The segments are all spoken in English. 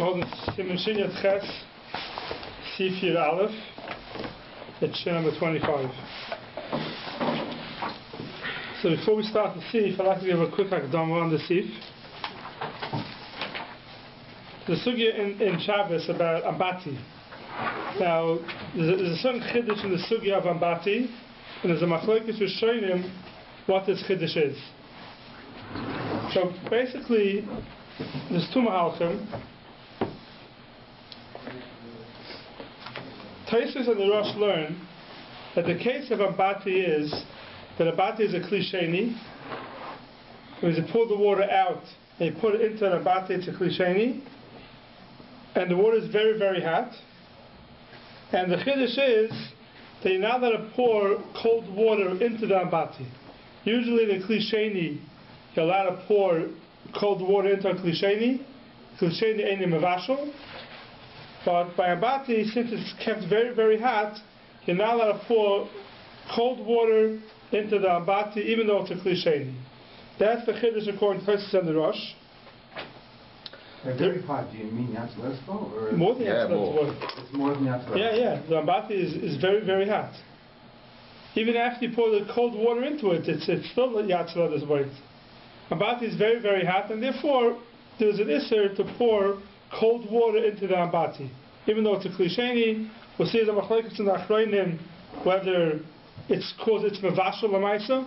hadden Semicha het Ches, Sifir Aleph, it's number 25. So before we start the Sif, I'd like to give a quick Akdama on the Sif. The sugya in Shabbos about Ambati. Now, there's a certain chiddush in the sugya of Ambati, and there's a machlokes Rishonim what this chiddush is. So basically, there's two mahalchim. Tosfos and the Rosh learn that the case of Ambati is that Ambati is a klisheni. When you pull the water out and you put it into an Ambati, it's a klisheni. And the water is very, very hot. And the chiddush is that you're not allowed to pour cold water into the Ambati. Usually in a klisheni, you're allowed to pour cold water into a klisheni. Klisheni ain't a mevashel. But by Ambati, since it's kept very, very hot, you're not allowed to pour cold water into the Ambati, even though it's a klisheni. That's the chiddush according to Tosfos and the Rosh. Very hot, do you mean Yatzlesko? Or more than Yatzlesko. It's more than Yatzlesko. Yeah. The Ambati is very, very hot. Even after you pour the cold water into it, it's still Yatzlesko. Ambati is very, very hot, and therefore there's an isser to pour cold water into the Ambati. Even though it's a klisheni, we'll see the machlokes in the Achronim whether it's called it's mevashel l'maisa.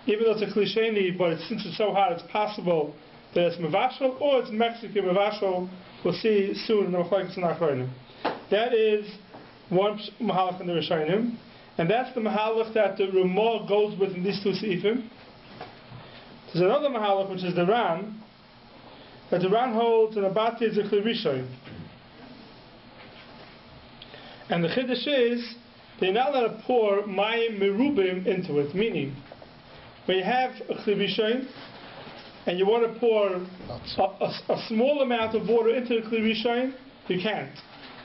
Even though it's a klisheni, but since it's so hot, it's possible that it's mevashel or it's Mexican mevashel. We'll see soon in the machlokes in the Achronim. That is one mahalach in the Rishonim, and that's the mahalach that the Ramah goes with in these two seifim. There's another mahalach which is the Ran, that the Ran holds and Ambati is a kli rishon. And the chiddush is they're not allowed to pour mayim merubim into it, meaning when you have a kli rishon and you want to pour a small amount of water into the kli rishon, you can't.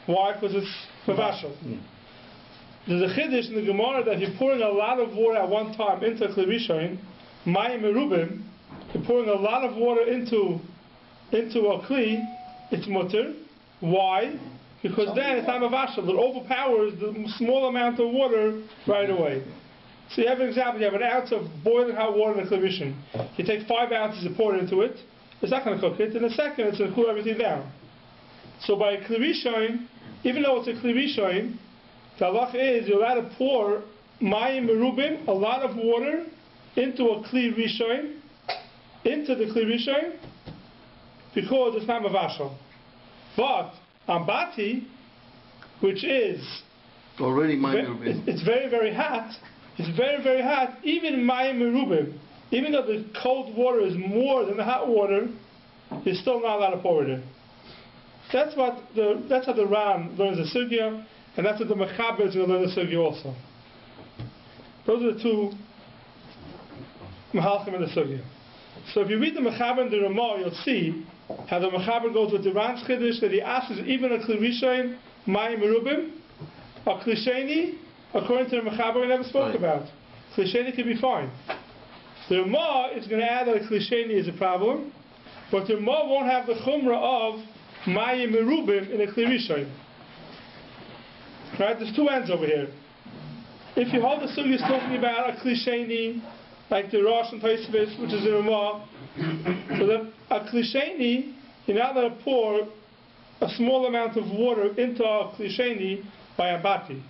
Why? Because it's mevashel. There's a chiddush in the Gemara that if you're pouring a lot of water at one time into a kli rishon, mayim merubim, you're pouring a lot of water into a kli, it's mutter. Why? Because then it's not mevashel. It overpowers the small amount of water right away. So you have an example. You have an ounce of boiling hot water in a kli rishon. You take 5 ounces and pour it into it. It's not going to cook it. In a second, it's going to cool everything down. So by a kli rishon, even though it's a kli rishon, the halach is you're allowed to pour mayim merubim, a lot of water, into a kli rishon, into the kli rishon, because it's not mevashel. But Ambati, which is already mayim, it's very, very hot. It's very, very hot. Even mayim merubim, even though the cold water is more than the hot water, you're still not allowed to pour it in. That's how the Ran learns the sugya, and that's what the Mechaber is going to learn the sugya also. Those are the two mahalchim in the sugya. So if you read the Mechaber and the Ramah, you'll see how the Mechaber goes with the Ran's chiddush that he asks even a kli rishon mayim merubim, a klisheni, according to the Mechaber we never spoke about. Klisheni can be fine. The Ramah is going to add that a klisheni is a problem, but the Ramah won't have the chumrah of mayim merubim in a kli rishon. Right? There's two ends over here. If you hold the sugya is talking about a klisheni, like the Rosh and Tosfos, which is the Ramah, so that a klisheni, you're not allowed to pour a small amount of water into a klisheni by Ambati.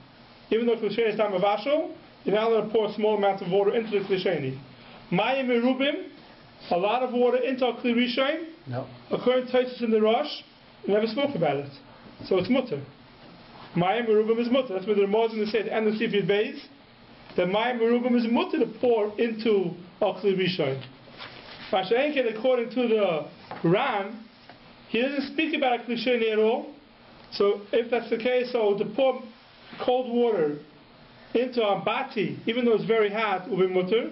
Even though klisheni is not mevashel, you're not allowed to pour a small amount of water into the klisheni. Mayim merubim, a lot of water into a kli rishon. No. According to Tosfos in the Rosh, we never spoke about it, so it's mutter. Mayim merubim is mutter. That's what the Ramah is going to say at the end of Sifid Beis. The mayim merubim is mutter to pour into a kli rishon. Mashenken, according to the Ran, he doesn't speak about a klisheni at all. So if that's the case, so to pour cold water into a Ambati, even though it's very hot, will be mutter.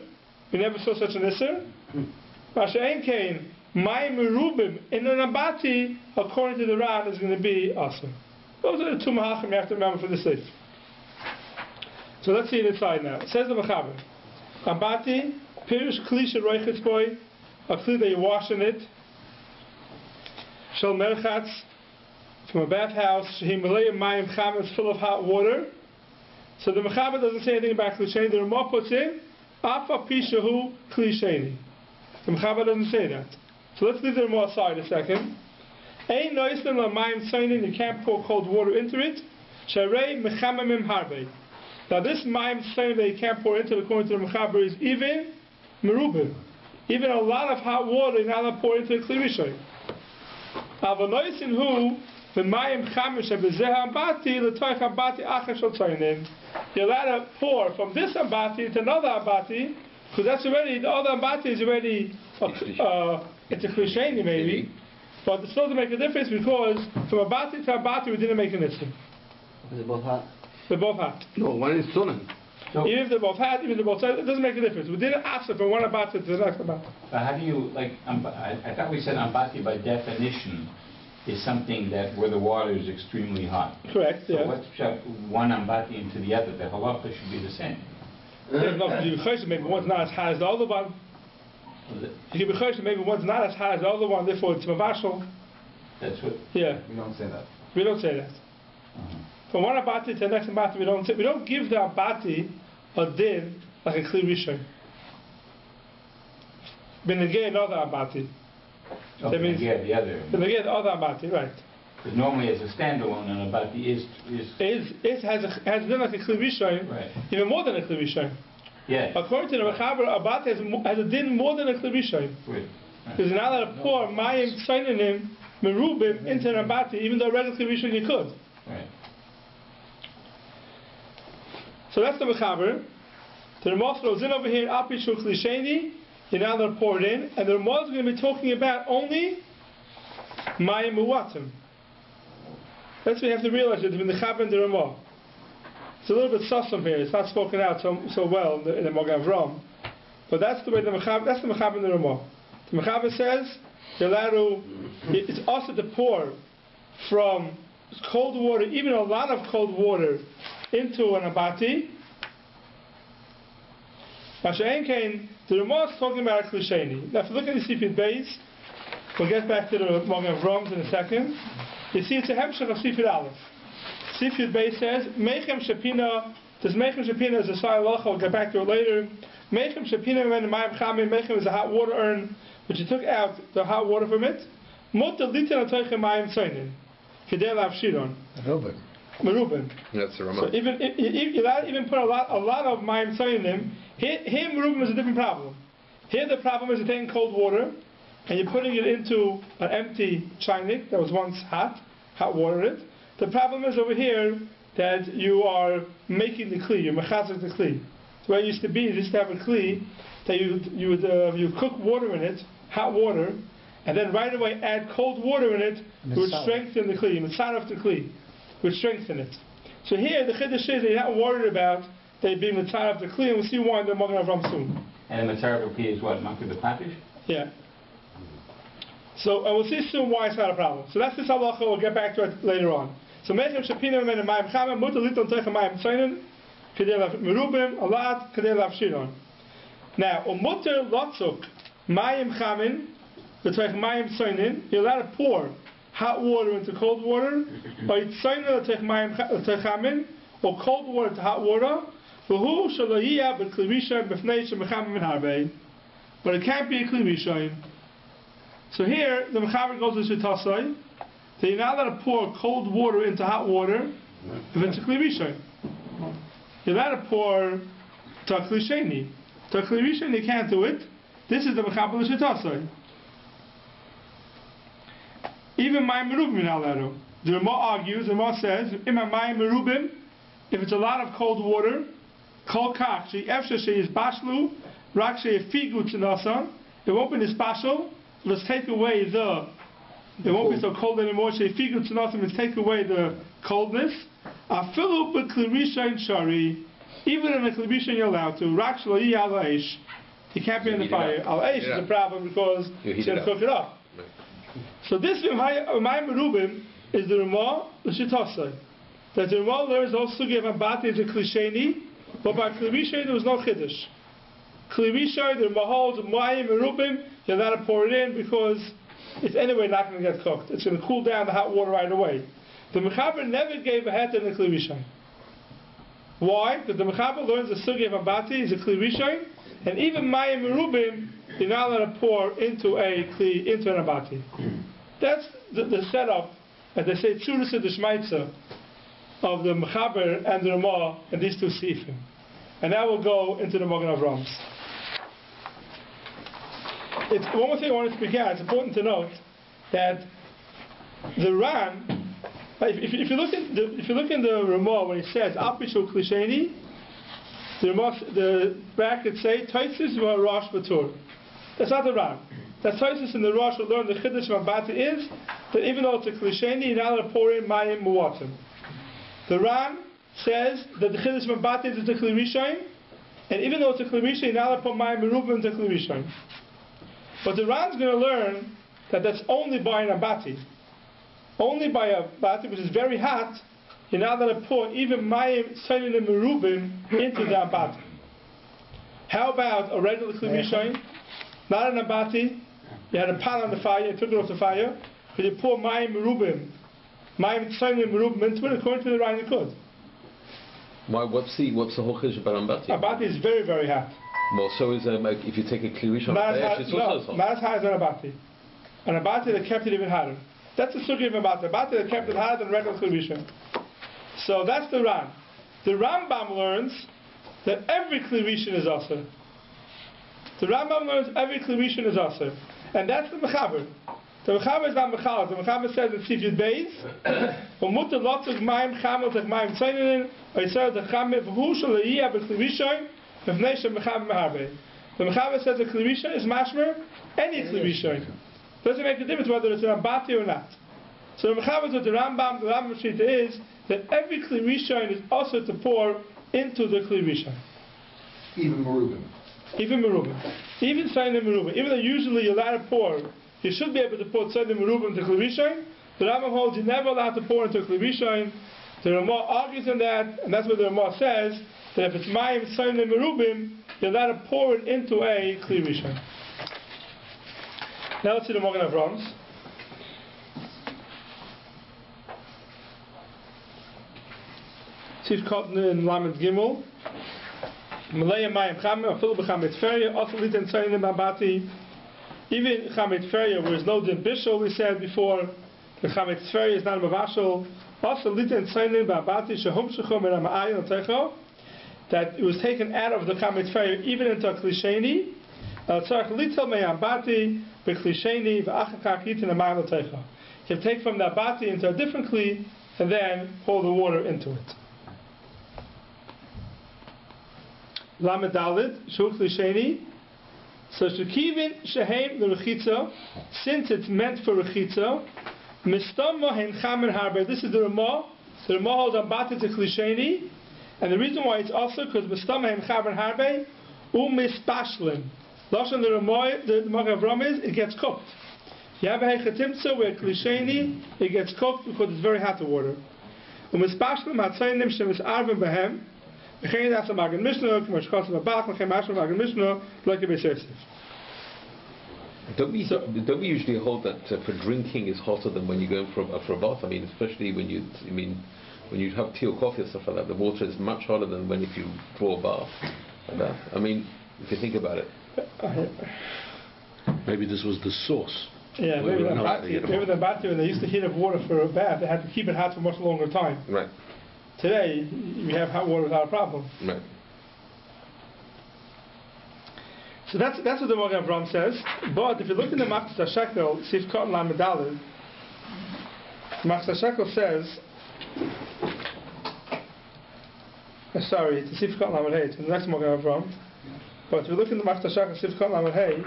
We never saw such an isser. Mashenken, mayim merubim in an Ambati, according to the Ran, is going to be awesome. Those are the two mahalchim you have to remember for the safe. So let's see it inside now. It says the Mechaber, Ambati, Pirush Kli Sheroichetz Boy, a kli that you wash in it, Shel Merchatz, from a bathhouse, Himalaya Mayim Cham is full of hot water. So the Mechaber doesn't say anything about Kli Sheni. The Ramah puts in Afa Pishahu Kli Sheni. The Mechaber doesn't say that. So let's leave the Ramah aside a second. Ein Noisen La Mayim Tzainin, you can't pour cold water into it. Sharei Mechamamim Harbe. Now this Mayim Tzainin that you can't pour into, according to the Mechaber, is even Merubim. Even a lot of hot water you're not allowed to pour into a Kli Rishon. Ava Noisen Hu V'mayim Chamish Abizeh Ambati L'toich Ambati Acher Shel Tzainin. You're allowed to pour from this Ambati to another Ambati, because that's already, the other Ambati is already it's a Kli Sheni maybe, but it still doesn't make a difference because from Ambati to Ambati we didn't make a nishmas. They're both hot. They're both hot. No, one is Sunan. So even if they're both hot, even if they're both hot, it doesn't make a difference. We didn't ask from one Ambati to the next Ambati. But how do you, like, I thought we said Ambati by definition is something that where the water is extremely hot. Correct, So yeah. let's shove one Ambati into the other. The halacha should be the same. No, you be maybe one's not as hot as the other one. You can be choshev, maybe one's not as hot as the other one, therefore it's mavashal. That's what. Yeah. We don't say that. We don't say that. From one Abati to the next Abati, we don't give the Abati a din like a Kli Rishon. Benegay another Abati. Oh, That means yeah, the other. Benegay the other Abati, right? Because normally as a standalone, an Abati is Has a din like a Kli Rishon, right. even more than a Kli Rishon. Yeah. According to the Mechaber, Abati has a din more than a Kli Rishon. Right. Because you're not allowed to pour Mayim Tzainin Merubim into an Abati, even though regular Kli Rishon you could. Right. So that's the Mechaber. The Ramah throws in over here, Api Shul Kli Sheni, you're now going to pour it in, and the Ramah is going to be talking about only Mayim Muwatim. That's what you have to realize between the Mechaber and the Ramah. It's a little bit sussum here, it's not spoken out so well in the Magen Avram, but that's the way the Mechaber and the Ramah. The Mechaber says, you're allowed to, it's also to pour from cold water, even a lot of cold water, into an Abati. Masha'en Kain, the Ramah is talking about a Kli Sheni. Now if you look at the Sifid Beis, we'll get back to the Magen Avram in a second. You see it's a Hemshech of Sifid Aleph. Sifid Beis says, Meichem Shapina, this Meichem Shapina is a Sai Halacha, we'll get back to it later. Meichem Shapina when the Mayim Chamim, Meichem is a hot water urn, which you took out the hot water from it. Mut the Litan Atoichem Mayim Tzainin. Kedei Lav Shiron. Merubim. That's the So Ramah. even put a lot of Mayim Tzayinim. Here Merubim is a different problem. Here the problem is you're taking cold water and you're putting it into an empty chaynik that was once hot water in it. The problem is over here that you are making the kli, you're mechazik the kli. So where it used to be, you used to have a kli that you would cook water in it, hot water, and then right away add cold water in it, it would strengthen the kli, mitzaref the kli, would strengthen it. So here the chiddush is that you're not worried about they being mitzaref the kli, and we'll see why in the Magen Avram soon. And the Mitzvah is what? Makir the Patish? Yeah. So we'll see soon why it's not a problem. So that's this halacha. We'll get back to it later on. So Meichem Shapina men Mayim Chamim Mutar Liton Teicha Mayim Tzainin Kedei Lav Merubim Alat Kedei Lav Shiron. Now Mutar Lotzuk Mayim Chamim the Teicha Mayim Tzainin. You're allowed to pour hot water into cold water, or Tzainin the Teicha Mayim Chamim, or cold water to hot water. V'hu Shalayia BeKli Rishon B'fnei Shemechamim Min Harbei. But it can't be a Kli Rishon. So here, the Mechaber goes to Shitasai, that you're not allowed to pour cold water into hot water if it's a Kli Rishon. You're allowed to pour to a Kli Sheni. To a Kli Rishon you can't do it. This is the Mechaber Shitasai. Even Mayim Merubim you're not allowed to. The Ramah argues, the Ramah says, Ima Mayim Merubim, if it's a lot of cold water, Kol Kach, She'efshe She'is Bashlu, Rak She'efigu Tzinasan, it won't be special. Let's take away it won't be so cold anymore. She'efigu Tzinasan, let's take away the coldness. Afilu b'Kli Rishon Shari, even in a Kli Rishon you're allowed to. Rak Shlo'i al Aish, he can't be in the fire. Al Aish is a problem because he's going to cook it up. Right. So this Mayim Merubim is the Ramah, the Shitasai. That the Ramah learns also give Abati is a Kli Sheni, but by Kli Rishon there was no Chiddush. Kli Rishon, the Ramah holds Mayim Merubim, you're allowed to pour it in because it's anyway not going to get cooked. It's going to cool down the hot water right away. The Mechaber never gave a heter in the Kli Rishon. Why? Because the Mechaber learns the Sugi of Ambati is a Kli Rishon, and even Mayim Merubim, you're not allowed to pour into an Ambati. That's the setup, as they say, Tzuris of the Shmaitza, of the Mechaber and the Ramah and these two Sifim. And that will go into the Magen Avram's. It's one more thing I want to speak out. It's important to note that the Ran, if you look in the Ramah when he says Apishu Klisheni, the brackets say Taisis Rosh Batur. That's not the Ran. That Taisis in the Rosh will learn the Chiddush of Ambati is that even though it's a Klisheni, you're not allowed to pour in Mayim Muwatim. The Ran says that the Chiddush of Ambati is the Kli Rishon, and even though it's a Kli Rishon, you're not allowed to put Mayim Merubim into Kli Rishon. But the Ran's going to learn that that's only by an Ambati. Only by a Ambati, which is very hot, you're not allowed to pour even Mayim Tzayin and Merubim into the Ambati. How about a regular Kli Rishon? Not an Ambati. You had a pot on the fire, you took it off the fire, but you pour Mayim Merubim, Mayim Tzayin and Merubim into it, according to the Ran you could. Why? What's the whole chiddush about Ambati? Ambati is very, very hot. Well, so is if you take a Kli Rishon, not as high as an Ambati. An Ambati that kept it even hotter. That's the sugi of Ambati. Ambati that kept it hotter than regular Kli Rishon. So that's the Ran. The Rambam learns that every Kli Rishon is asur. The Rambam learns every Kli Rishon is asur. And that's the Mechaber. The Mechaber is not Mechaber. The Mechaber says in Sif Yud Beis, "Umut lotzug mayim chamel tech mayim tzayinin, oiser the chamel v'hu shaleiyah b'Kli Rishon, v'vnei shem Mechaber meharbe." The Mechaber says the Kli Rishon is mashmer any Kli Rishon. Doesn't make a difference whether it's an Ambati or not. So the Mechaber with the Rambam Shita is that every Kli Rishon is also to pour into the Kli Rishon. Even Merubim. Even Merubim. Even Tzayin and Merubim. Even though usually you're allowed to pour, you should be able to pour Tzayin and Merubim into Kli Rishon. The Rambam holds you're never allowed to pour into Kli Rishon. The Ramah argues on that, and that's what the Ramah says, that if it's Mayim, Tzayin and Merubim, you're allowed to pour it into a Kli Rishon. Now let's see the Magen Avram's. Sif Cotton in Lamed Gimel. Malaya Mayim Chamim, Afil B'Chamet Feria, also Litan Tzayin and Ambati. Even Chamet Feria, where there's no Din Bishul, we said before, the Chamet Feria is not a Mavashal. Also Litan Tzayin and Ambati, Shehum Shechom and Ama'ayin Techo, that it was taken out of the Chamet Feria even into a Klisheni. Tzarech Litel Mei Ambati, B'Klisheni, V'achakak Yitin Ama'ayin Techo. You can take from the Ambati into a different Kli, and then pour the water into it. Lamed Daled, Shul Klisheni. So Shekivin Shehem L'Rechitza, since it's meant for Rechitza, Mistam Mohen Chamer Harbe. This is the Ramah. The Ramah holds Ambati to Klisheni, and the reason why it's also because Mistam Mohen Chamer Harbe Umispashlim. Lashon the Ramah, the Magen Avram is it gets cooked. You have a Hechatimtza where Klisheni it gets cooked because it's very hot water. Umispashlim Hatzaynim Shemis Arvim Behem. Don't we usually hold that for drinking is hotter than when you go for a bath? I mean, especially when you have tea or coffee or stuff like that, the water is much hotter than when if you draw a bath like that. I mean, if you think about it. Maybe this was the source. Yeah, maybe the bathroom, when they used to heat up water for a bath, they had to keep it hot for a much longer time. Right. Today, we have hot water without a problem. Right. So that's what the Magen Avram says. But if you look in the Machzor HaShekel, Sif Cotton Lamed Daled, Machzor HaShekel says, sorry, it's Sif Cotton Lamed Hey, it's the next Magen Avram. But if you look in the Machzor HaShekel, Sif Cotton Lamed Hey,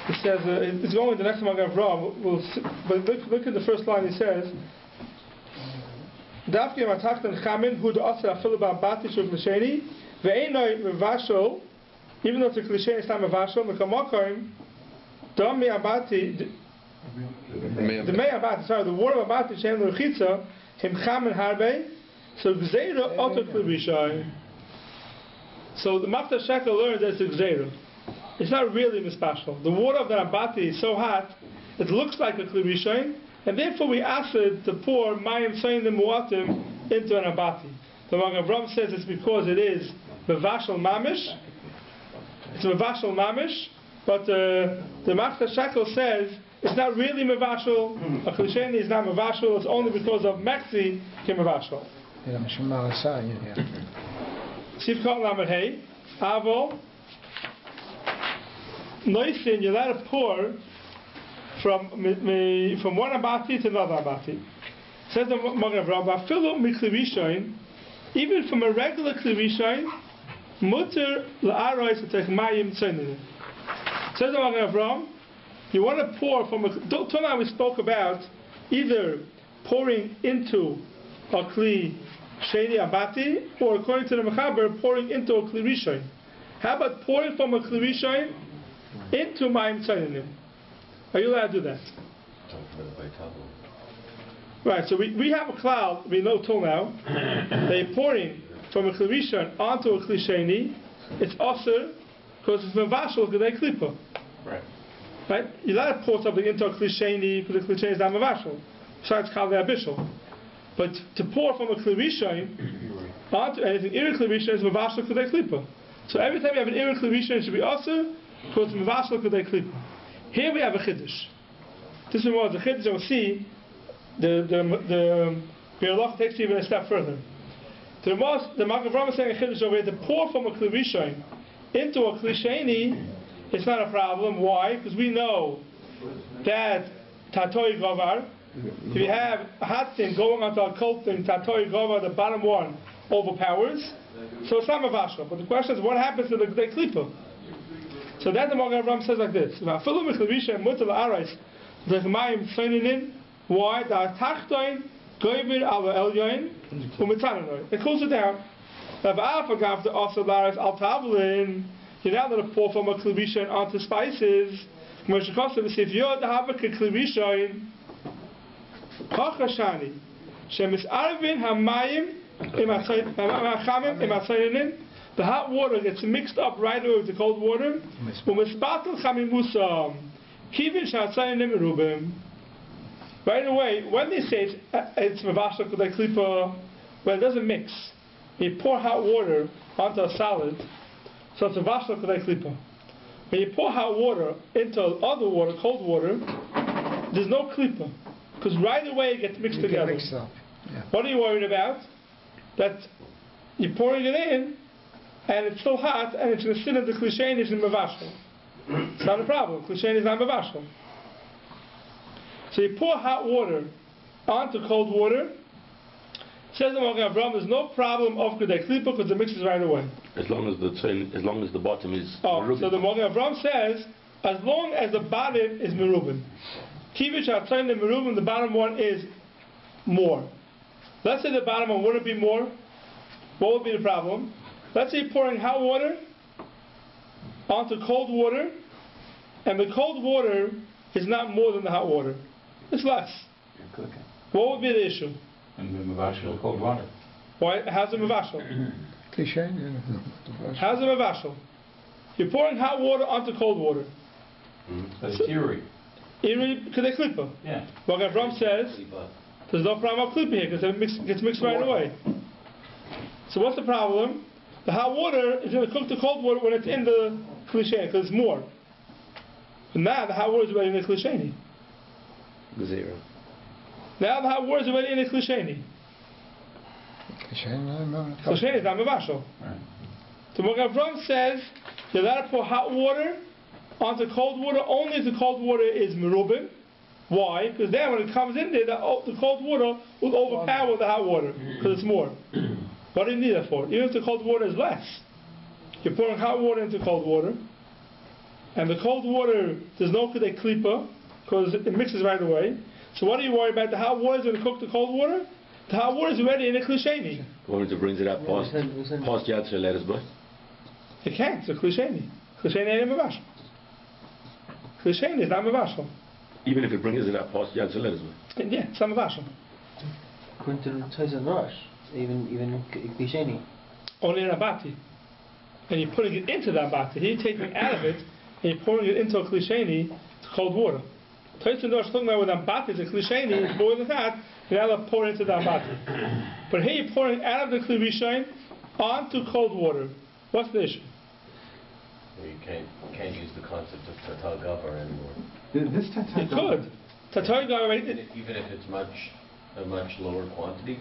it says, it's going to the next Magen Avram, but look at the first line, he says, Dafki Matachtan Chamin, Hu Da'asar Afilu Ba'ambati Shul Klisheni, Ve'enoi Mevashol, even though it's a Klisheni, it's not Mevashol, Mekamokoim, Dam Mi Ambati, the Mei Ambati, sorry, the water of Ambati, Shem L'Rechitza, Him Chamin Harbe, so Gzeira Oto Klibishai. So the Machzor HaShekel learns that it's a Gzeira. it's not really mispashal. The water of the Abati is so hot, it looks like a Kli Rishon, and therefore we asked to pour Mayim Sainim Muatim into an Abati. The Magen Avraham says it's because it is Mevashal Mamish. It's Mevashal Mamish, but the Machta Shakel says it's not really Mevashal. A Kli Sheni is not Mevashal. It's only because of Mexi came Mevashal. Sivkot Lamed Hey, Avol. Noisin, you're allowed to pour from one Abati to another Abati. Says the Magen Avraham, Filu Mikli Rishon, even from a regular Kli Rishon, Mutter La'arois to take Mayim Tzonin. Says the Magen Avraham, you want to pour from till now we spoke about either pouring into a Kli Sheni Abati, or according to the Mechaber, pouring into a Kli Rishon. How about pouring from a Kli Rishon into Mayim Tzonim? Are you allowed to do that? Right, so we have a cloud, we know till now, they're pouring from a Kli Rishon onto a Kli Sheni, it's Aser, because it's Mevashal Gedei Klipa. Right? You're allowed to pour something into a Kli Sheni, because the Kli Sheni is not Mevashal. Besides Kaveh Abishal. But to pour from a Kli Rishon onto anything, Iri Kli Rishon is Mevashal Gedei Klipa. So every time you have an Iri Kli Rishon, it should be Aser, because it's Mevashal Gedei Klipa. Here we have a Chiddush. This was the Chiddush, and we'll see the Baruch takes even a step further. The Magen Avraham is saying a Chiddush over here, to pour from a Kli Rishon into a Kli Sheni, it's not a problem. Why? Because we know that Tatoi Govar, if you have a hot thing going onto a cold thing, Tatoi Govar, the bottom one overpowers, so it's not Mavashal. But the question is, what happens to the Klipa? So then the Magen Avraham says like this: why? The tachtoin goyver al elyoin u'mitzanoin. It cools it down. You're now going to pour from a Kli Rishon onto spices. If you're the have a Kli Rishon, kachashani shemisarvin hamayim imatzayin. The hot water gets mixed up right away with the cold water. Right away, when they say it's Mevashal Gedei Klipa, well, it doesn't mix. You pour hot water onto a salad, so it's Mevashal Gedei Klipa. When you pour hot water into other water, cold water, there's no Klipa, because right away it gets mixed together. Mixed up. Yeah. What are you worried about? That you're pouring it in, and it's still hot, and it's going to sit in the Kli Sheni is in Mevashal. It's not a problem. Kli Sheni is not Mevashal. So you pour hot water onto cold water. Says the Magen Avraham, there's no problem of Gedei Klipa because it mixes right away. As long as the bottom is merubin. So the Magen Avraham says, as long as the bottom is merubin. Kivich Hatzayin the merubin, the bottom one is more. Let's say the bottom one wouldn't be more. What would be the problem? Let's say you're pouring hot water onto cold water, and the cold water is not more than the hot water. It's less. You're cooking. What would be the issue? And the Mevashal, cold water. Why? How's it Mevashal? Kli Sheni. How's it Mevashal? You're pouring hot water onto cold water. That's Iri. Iri Gedei Klipa. Yeah. Magen Avraham says there's no problem of Klipa here because it gets mixed right away. So what's the problem? The hot water is going to cook the cold water when it's in the Kli Sheni because it's more. But now the hot water is already in the Kli Sheni. Zero. Now the hot water is already in the Kli Sheni. Kli Sheni is not Mevashal. So Magen Avraham says you're allowed to pour hot water onto cold water only if the cold water is merubin. Why? Because then when it comes in there, the cold water will overpower the hot water because it's more. What do you need that for? Even if the cold water is less, you're pouring hot water into cold water, and the cold water there's no Gedei Klipa because it mixes right away. So what are you worried about? The hot water is going to cook the cold water. The hot water is already in the Kli Sheni. Wanted to bring it up past Yad Shel Eretz, but it can't. It's a Kli Sheni. Kli Sheni ain't Mevashal. Kli Sheni is not Mevashal. even if it brings it up past Yad Shel Eretz. Yeah, it's not Mevashal. According to Tzoyz Rosh, even Kli Sheni. Only in Abati. And you're putting it into the Abati. Here you're taking out of it, and you're pouring it into a klisheni, it's cold water. Tosin Rosh talking about with ambati, it's a klisheni, it's boiling hot, you're not allowed to pour into the ambati. But here you're pouring out of the kli rishon onto cold water. What's the issue? Well, you can't use the concept of tatal gavar anymore. This tatal You could. Tatal gavar, Even if it's a much lower quantity.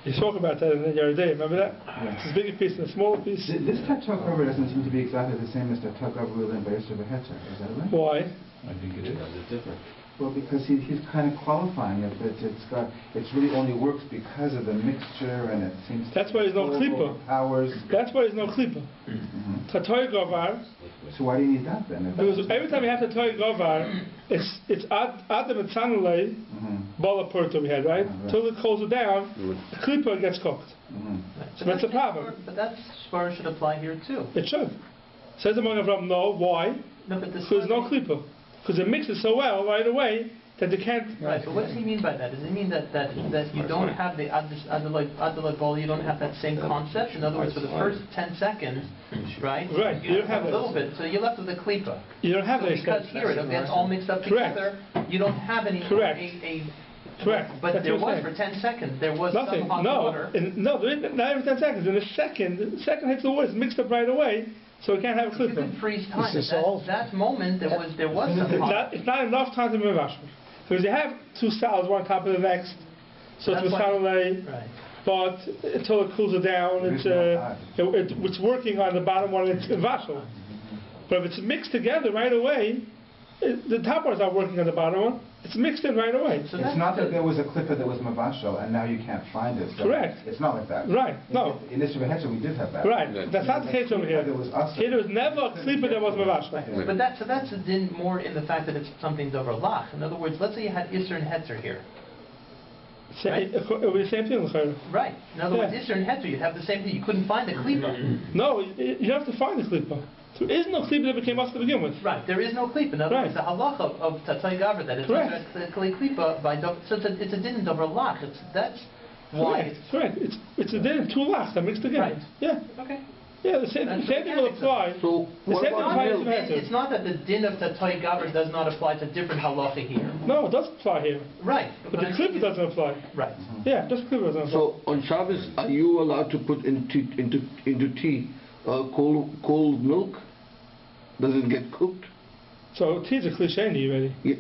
you spoke about that in the other day, remember that? Yeah. It's a bigger piece and a smaller piece. This tatal cover doesn't seem to be exactly the same as the tatal cover within Be'er Beheter. Is that right? Why? I think it is. It's different. Well, because he's kind of qualifying it, that it's really only works because of the mixture, and it seems. That's why there's no klipa. Hours. That's why there's no klipa. Tatal gavar. So why do you need that then? Because every time you have tatal gavar, it's adam and sanulei, bala purta we had, right? Till it cools it down, the klipa gets cooked. So that's a problem. But that Spiro should apply here too. It should. Says the Magen Avraham, no. Why? No, but Because there's no klipa. Because it mixes so well right away that they can't. Right, but what does he mean by that? Does he mean that you don't have the adelaide ball, you don't have that same concept? In other words, for the first 10 seconds, right? Right, you don't have a that. little bit, so you're left with a klipa. You don't have So that. because here it gets all mixed up Correct. together, you don't have any Correct. Correct. But That's there what was I'm for saying. 10 seconds, there was Nothing. some hot No. water. No, there isn't, not even 10 seconds. In the second hits the water, it's mixed up right away, so it can't have a You klipa. could freeze time. It's At dissolved. that moment, there was some hot. It's not enough time to move ashman. Because you have two salads, one on top of the next, so That's it's why- salad, Right. but until it cools it down, it's working on the bottom one, it's in vashel. But if it's mixed together right away, the top one's not working on the bottom one, it's mixed in right away. So It's not that there was a clipper that was mavashal and now you can't find it. So Correct. It's not like that. Right, no. In this Beheter we did have that. Right, that's not the case over here. There was us. Here there was never a klipa that was mavashel. But that's a din more in the fact that it's something doverlach. In other words, let's say you had Isser and Hetzer here. Right. It would be the same thing, L'chayra. Right. In other words, Yeah. Isser and Hetzer, you'd have the same thing. You couldn't find the klipa. No, you have to find the klipa. There is no klipa that became us to begin with. Right. There is no klipa. In other Right. words, the halacha of Tatzai Gavra, that it's not Correct. a klipa by so it's a din doverlach. That's why. Correct. It's a din, two lachs that mixed together. Right. Yeah. Okay. Yeah, the same thing will apply. So The what same thing about applies to milk? Beheter. It's not that the din of Tatzai Gavra does not apply to different halacha here. No, it does apply here. Right. But the klipa doesn't apply. Right. Yeah, just klipa doesn't apply. So on Shabbos, are you allowed to put into tea cold milk? Does it get cooked? So tea's a klisheni already. Yeah.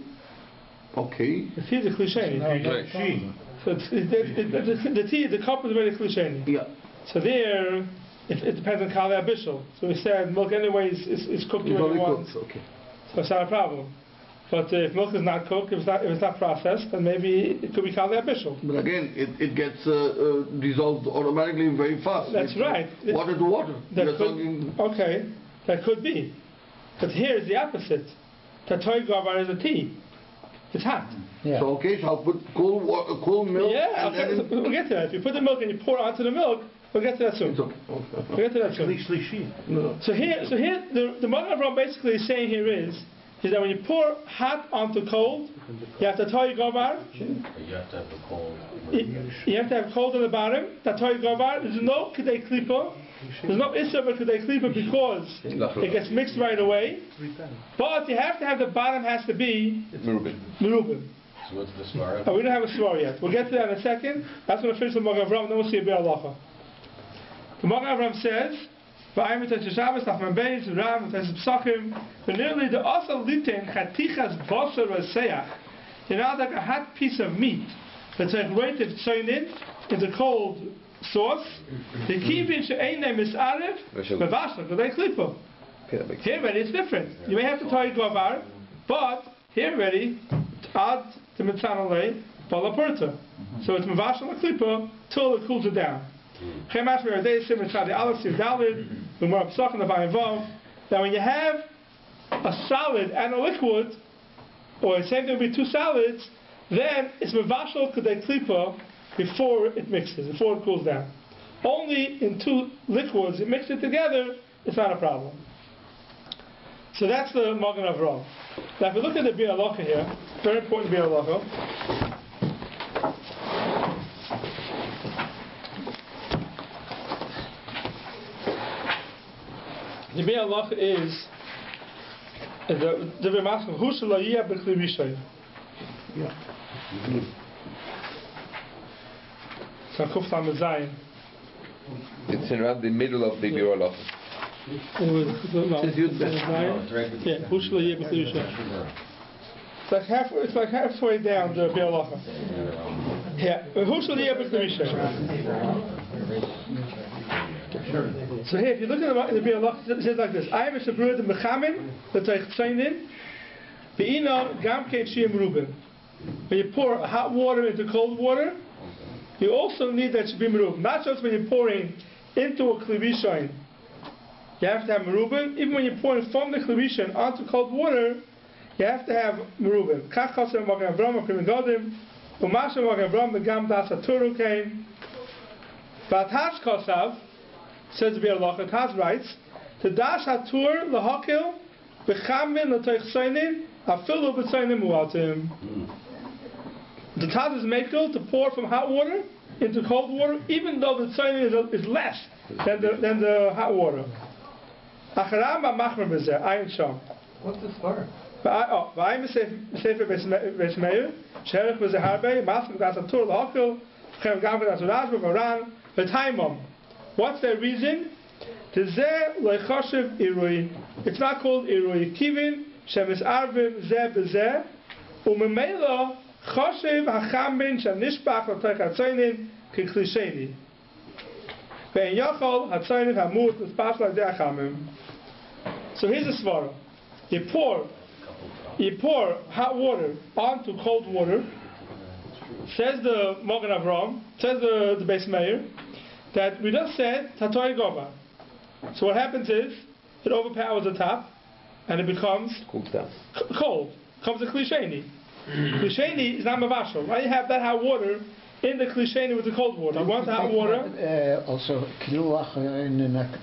Okay. The tea's a klisheni. So the tea, the cup is already klisheni. Yeah. So there, it depends on kali abishal. So we said milk anyway is cooked It's already already once. cooked. Okay. So it's not a problem. But if milk is not cooked, if it's not processed, then maybe it could be kali abishal. But again, it gets dissolved automatically very fast. That's It's right. Water to water. That You're could, talking- okay, that could be. But here is the opposite. Tatoi gavar is a tea. It's hot. Yeah. So okay, so I'll put cold milk. Yeah, and okay, then we'll get to that. If you put the milk and you pour onto the milk, we'll get to that soon. it's okay. We'll get to that soon. No. So here, the Magen Avraham basically is saying here is that when you pour hot onto cold, you have to tatoi gavar. You have to have the cold. You have to have cold on the bottom. Tatoi gavar. There's no kedei klipa. There's no issa for kedei klipa because it gets mixed right away. But you have to have the bottom has to be merubim. So what's the svara? We don't have a svar yet. We'll get to that in a second. That's going to finish the Magen Avraham. Then we'll see a bit halacha. The Magen Avraham says, "V'ayim et Shabbos nachman beis Rav et psachim v'nearly the also liten chatichas basar v'seach." You know, like a hot piece of meat that's like roited tzoinin into cold sauce. The kivin she'einay misarev mevashal kedei klipa. Here already it's different. You may have to tie gavar, but here already add the mitzanolei balapurta. So it's mevashal klipa till it cools it down. Now when you have a solid and a liquid, or the same thing would be two solids, then it's mevashal kedei klipa before it mixes, before it cools down. Only in two liquids, you mix it together, it's not a problem. So that's the Magen Avraham. Now if we look at the Bir Halacha here, very important Bir Halacha. main halacha is the Remaskel Hu shelo yeh b'kli rishon. So Kuf Lamed Zayin. It's around the middle of the Biur halacha. Yeah, Hu shelo yeh b'kli rishon. It's like halfway down the Biur halacha. Yeah, Hu shelo yeh b'kli rishon. So here, if you look at the Biur halacha, it says like this: I am a shabruah the mechamin the teichseinin be'inon gam kein shiyim merubim. When you pour hot water into cold water, you also need that should be merubim. Not just when you're pouring into a kli rishon, you have to have merubim. Even when you're pouring from the kli rishon onto cold water, you have to have merubim. Kach chasem magen Avram akrim godim, u'mashem magen Avram begam das haturu came. But Hash Kosav says to be a lachat. Hash writes, "The dash hatur lahakil bechamin l'teichseinin afilu b'tzeinim muatim." The Taz is makel to pour from hot water into cold water, even though the tzeinin is less than the hot water. Acharam b'machmer b'zeh ayin sham. What's the Spiro? V'ayim b'sefer beis meir sherech b'zeh harbe masm das hatur lahakil chem gam v'das urash b'varan. What's their reason? It's not called irui. Kivin shemis arvim zeh bezeh umemela choshev hachamin shenishpach l'teich hatzoinin kikhlisheni. Ve'en yachol hatzoinin hamut l'spash l'zeh hachamim. So here's a svara. You pour hot water onto cold water. Says the Magen Avram, says the Beis Meir, that we just said Tatoi Gova. So what happens is it overpowers the top and it becomes cold. Comes a klisheni. Klisheni is not mavashal. Why you have that hot water in the klisheni with the cold water? You want the hot water. Also, kiluach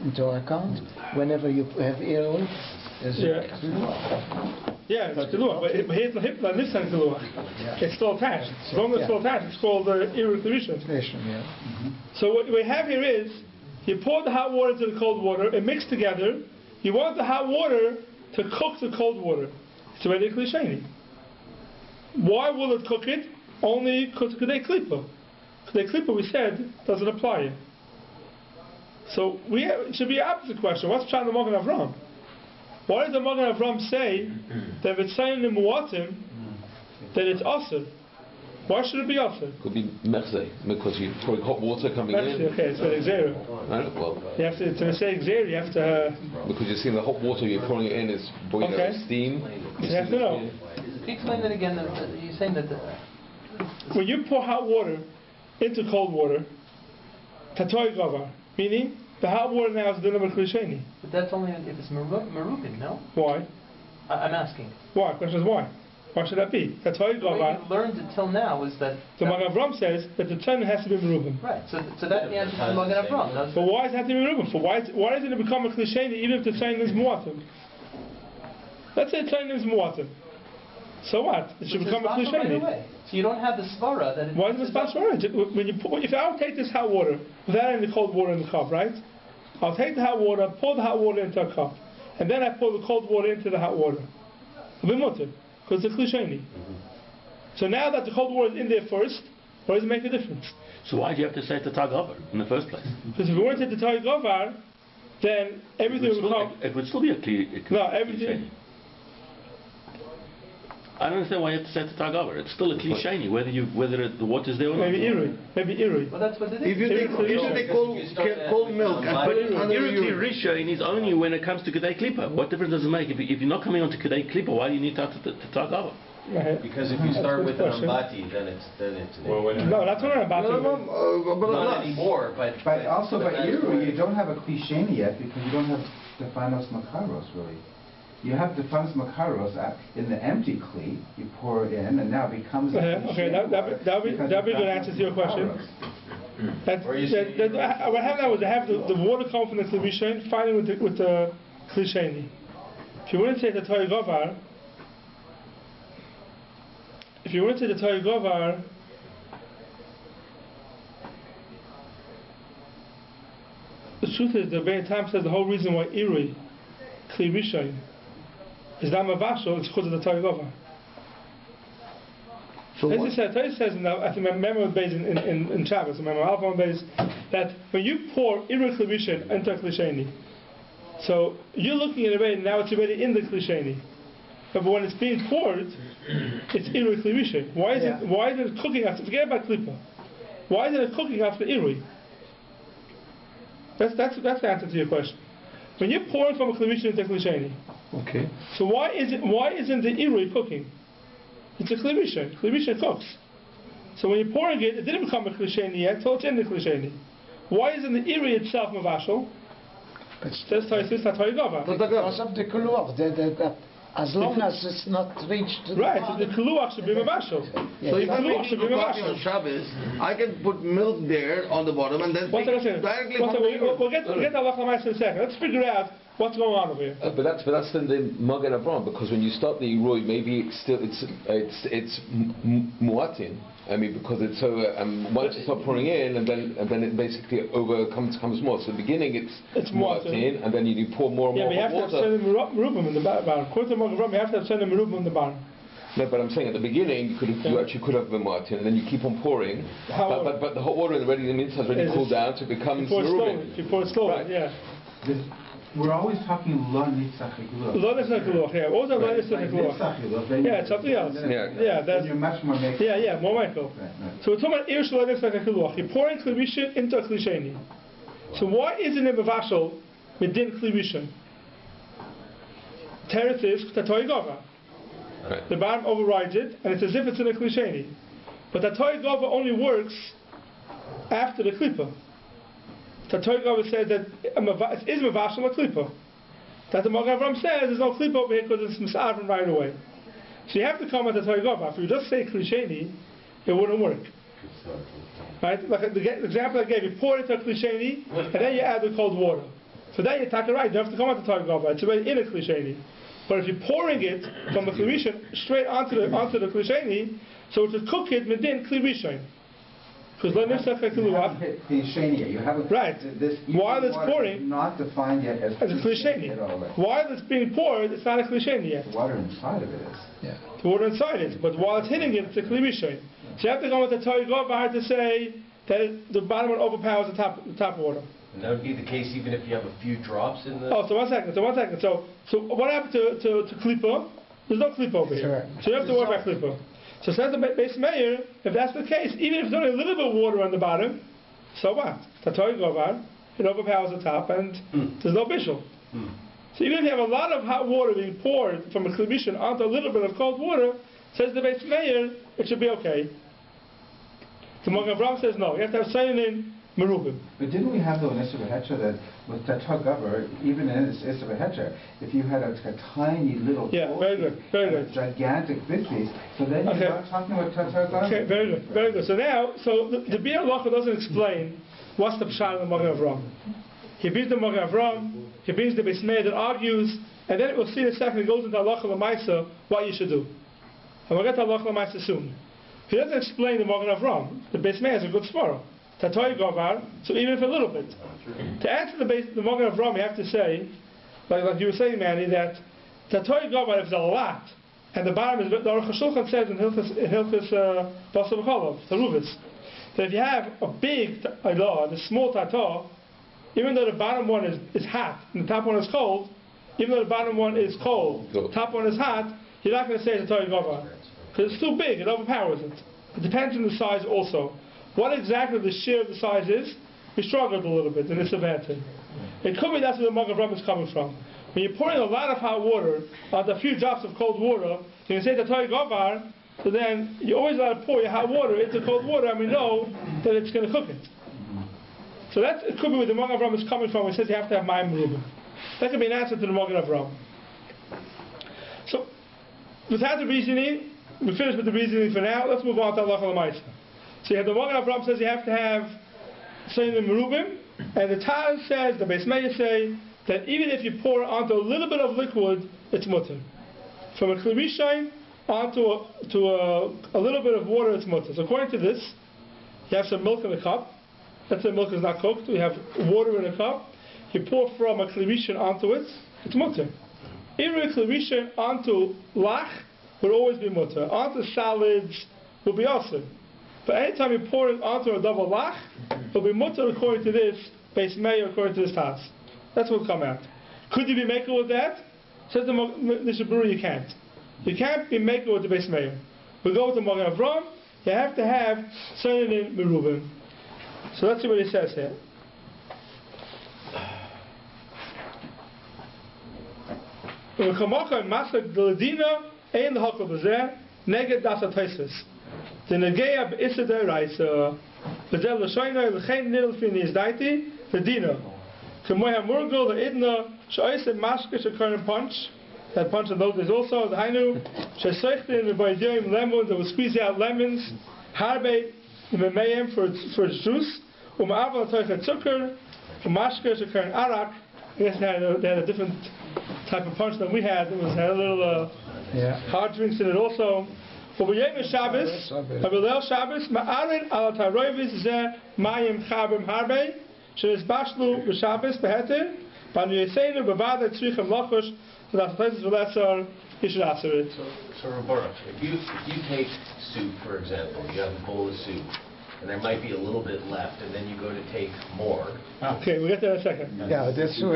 into account whenever you have irui. Yeah, it's kiluach, but here's Lichtenstein kiluach. It's still attached. As long as it's still attached, it's called irui. So what we have here is, you pour the hot water into the cold water, it mixed together. You want the hot water to cook the cold water. It's already klisheni. Why will it cook it? Only because Kedei Klipa. Kedei Klipa, we said, doesn't apply it. So it should be the opposite question. What's Pshat the Magen Avram? Why does the Magen Avram say that if it's saying in Muatim, that it's Asr? Why should it be Asr? Could be Mechzeh, because you're pouring hot water coming in. Okay, it's an Exer. You have to say Exer, you have to... Because you're seeing the hot water you're pouring it in is boiling out steam. You have to know. Can you explain that again? You're saying that... When you pour hot water into cold water, Tatoi Gavar, meaning the hot water now is the number klisheni. But that's only if it's merubim, no? Why? I'm asking. Why? Question is why? Why should that be? Tatoi Gavar. The way you've learned it till now is that... The Magen Avram says that the tzon has to be merubim. Right, so that's the answer to the Magen Avram. But why does it have to be merubim? Why doesn't it become a klisheni even if the tzon is muatim? Let's say the tzon is muatim. So what? It should become a klisheni. Right, so you don't have the svara that... Why is the svara? When you pour, if I'll take this hot water without any cold water in the cup, right? I'll take the hot water, pour the hot water into a cup, and then I pour the cold water into the hot water. It'll be mutter, because it's a klisheni. So now that the cold water is in there first, what does it make a difference? So why do you have to say Tatoi Gavar in the first place? Because if we weren't at the Tatoi Gavar, then everything would become... It would still be a kli. No, everything... I don't understand why you have to say Tatoi Gavar. It's still a klisheni, whether the water's there or not. Maybe irui. Well, that's what it is. If you take cold milk and put it under Irui Rishon is only when it comes to Kedei Klipa. What difference does it make? If you're not coming on to Kedei Klipa, why do you need Tatoi Gavar? Because if you start with an ambati, then it's no, that's not an ambati. Not anymore, but also by irui, you don't have a klisheni yet because you don't have defanos makaros really. You have defanos makaros in the empty kli. You pour it in, and now it becomes. Okay, that'll be a good answer to your question. What happened now was I have the water come from the klisheni, fighting with the klisheni. If you want to say the Tatoi Gavar. If you went to the Tatoi Gavar, the truth is the Rebbe Tam says the whole reason why irui Kli Rishon is not Mavashal, it's because of the Torah Gova. So As what? he said, Torah says, I think remember based in Shabbos, remember Alpha based, that when you pour Iru Kli Rishon into Kli Sheni, so you're looking at it already, now it's already in the Kli Sheni. But when it's being poured, it's Iru Kli Rishon. Why is it cooking after? Forget about Lipa. Why is it cooking after Iru? That's the answer to your question. When you're pouring from a Kli Rishon into Kli Sheni, Okay. so why isn't the Iru cooking? It's a Kli Rishon. Kli Rishon cooks. So when you're pouring it, it didn't become a Kli Sheni yet, so it's in the Kli Sheni. Why isn't the Iru itself Mavashal? That's Torah Gova. Because of the Kuluach, as long as it's not reached to Right, so the Kuluach should be Mavashal. So if I'm Kuluach making should be a coffee on Mavashal. Shabbos, I can put milk there on the bottom and then One take second. directly One from second. the We'll get to Allah L'maisa in a second. Let's figure out what's going on over here. But that's then the Magen Avram, because when you start the Irui, maybe it's muatin. I mean, because it's so once you start pouring in, and then it basically comes more. So the beginning it's muatin, and then you pour more and more Yeah, but you have to have water. Sendem Merubim in the bottom. According to Magen Avram, you have to have Sendem Merubim in the bottom. No, but I'm saying at the beginning you actually could have been muatin, and then you keep on pouring. But the hot water already in the meantime has already cooled down, so it becomes merubim. You pour it slowly, Right. yeah. We're always talking lo nitzach hagluach. Lo nitzach hagluach, yeah. What was lo nitzach hagluach? Yeah, it's something else. Yeah, that's. You're much more making. Yeah, more Michael. Right. So we're talking about Irish lo nitzach hagluach. You're pouring Kli Rishon into a Kli Sheni. So why isn't it Mavashal within Kli Rishon? Teretz is Torah Gova. Right. The bottom overrides it, and it's as if it's in a Kli Sheni. But the Torah Gova only works after the Klipa. The Torah Gova says that it is Mavashal a Klipa. That the Magen Avram says there's no Klipa over here because it's Misavim right away. So you have to come at the Torah Gova. If you just say Kli Sheni, it wouldn't work. Right? Like the example I gave, you pour it into a Kli Sheni, and then you add the cold water. So then you take it right, you have to come at the Torah Gova. It's already in a Kli Sheni. But if you're pouring it from the Kli Rishon straight onto the Kli Sheni, so it's a cook it within Kli Rishon. Because You haven't hit Kli Sheni yet. You haven't. Right. This While it's water pouring, is not defined yet as a Kli Sheni. While it's being poured, it's not a Kli Sheni yet. The water inside of it is. Yeah. The water inside it, but while it's hitting it, it's a Kli Rishon. So you have to go with the Torah Gova to say that the bottom one overpowers the top water. And that would be the case even if you have a few drops in the... Oh, so one second. So what happened to Klipa? There's no Klipa over here. So you have to worry about Klipa. So says the base mayor, if that's the case, even if there's only a little bit of water on the bottom, so what? The Torah Gova, it overpowers the top and there's no bishul. So even if you have a lot of hot water being poured from a Kli Rishon onto a little bit of cold water, says the base mayor, it should be okay. The Magen Avram says no. You have to have Sayin Merubim. But didn't we have the Issa V'Hecha that with Tatar Gover, even in Issa V'Hecha, if you had a tiny little very good, very good. a gigantic big piece, so then you're not talking about Tatar Gover. Okay, very good. So now, the Bir Halacha doesn't explain what's the pshat of the Magen Avram. He brings the Magen Avram, he brings the Beis Meir that argues, and then we'll see in a second, it goes into Halacha L'maisa, what you should do. And we'll get to Halacha L'maisa soon. He doesn't explain the Magen Avram. The Beis Meir is a good Spiro. Tatoy Govar, so even if a little bit. To answer the Magen Avram, you have to say, like you were saying, Manny, that Tatoy Govar, if it's a lot, and the bottom is, the Aruch HaShulchan says in Hilchis Basar B'Cholov, Teruvis, that if you have a big Ilah and a small Tato, even though the bottom one is hot and the top one is cold, even though the bottom one is cold, the top one is hot, you're not going to say Tatoy Govar. Because it's too big, it overpowers it. It depends on the size also. What exactly the share of the size is, we struggled a little bit in this event. It could be that's where the Magen Avram is coming from. When you're pouring a lot of hot water onto a few drops of cold water, you can say the Torah Govar, so then you always got to pour your hot water into cold water and we know that it's going to cook it. So it could be where the Magen Avram is coming from. It says you have to have Mayim Merubim. That could be an answer to the Magen Avram. So, without the reasoning, we finished with the reasoning for now. Let's move on to Halacha L'maisa. So you have the Magen Avram says you have to have Sayin Merubim, and the Taz says, the Beis Meir say, that even if you pour onto a little bit of liquid, it's mutter. From a Kli Rishon onto a little bit of water, it's mutter. So according to this, you have some milk in a cup. Let's say milk is not cooked. We have water in a cup. You pour from a Kli Rishon onto it, it's mutter. Iru Klerisha onto lach would always be mutter. Onto salads will be also. But anytime you pour it onto a double lach, it will be mutter according to this base mayor, according to this task. That's what will come out. Could you be maker with that? Says the Nishaburu, you can't. You can't be maker with the base mayor. We go with the Magen Avram, you have to have Sonin Merubim. So let's see what he says here. In Kamaka and Masak Deladina, Ein Hakal Bazeh, Neged Das Ataisis. The Negea B'Issa Deiraisa, Bezel L'Shoina, L'Chein Nidl Finis Daiti, the Dino. Kamoya Murgul, the Idna, Shoise Mashka Shakaran Punch, that punch of those days also, the Hainu, Shesechtin, the Boydium Lemon, that will squeeze out lemons, Harbe, the Memayim for its juice, Aval Toichet Zucker, Mashka Shakaran Arak. I guess they had a different type of punch than we had. It had a little hard drinks in it also. For B'Yom Shabbos, Avilel Shabbos, Ma'arin al Taroivis Zeh Mayim Chabim Harbe, Shenis Bashlu B'Shabbos Beheter, Banu Yesenu B'Vada Tzrichem Lochush, so that the places will lesser, you should answer it. So Baruch, if you take soup, for example, you have a bowl of soup, and there might be a little bit left, and then you go to take more. Okay, we'll get there in a second. Yeah, that's You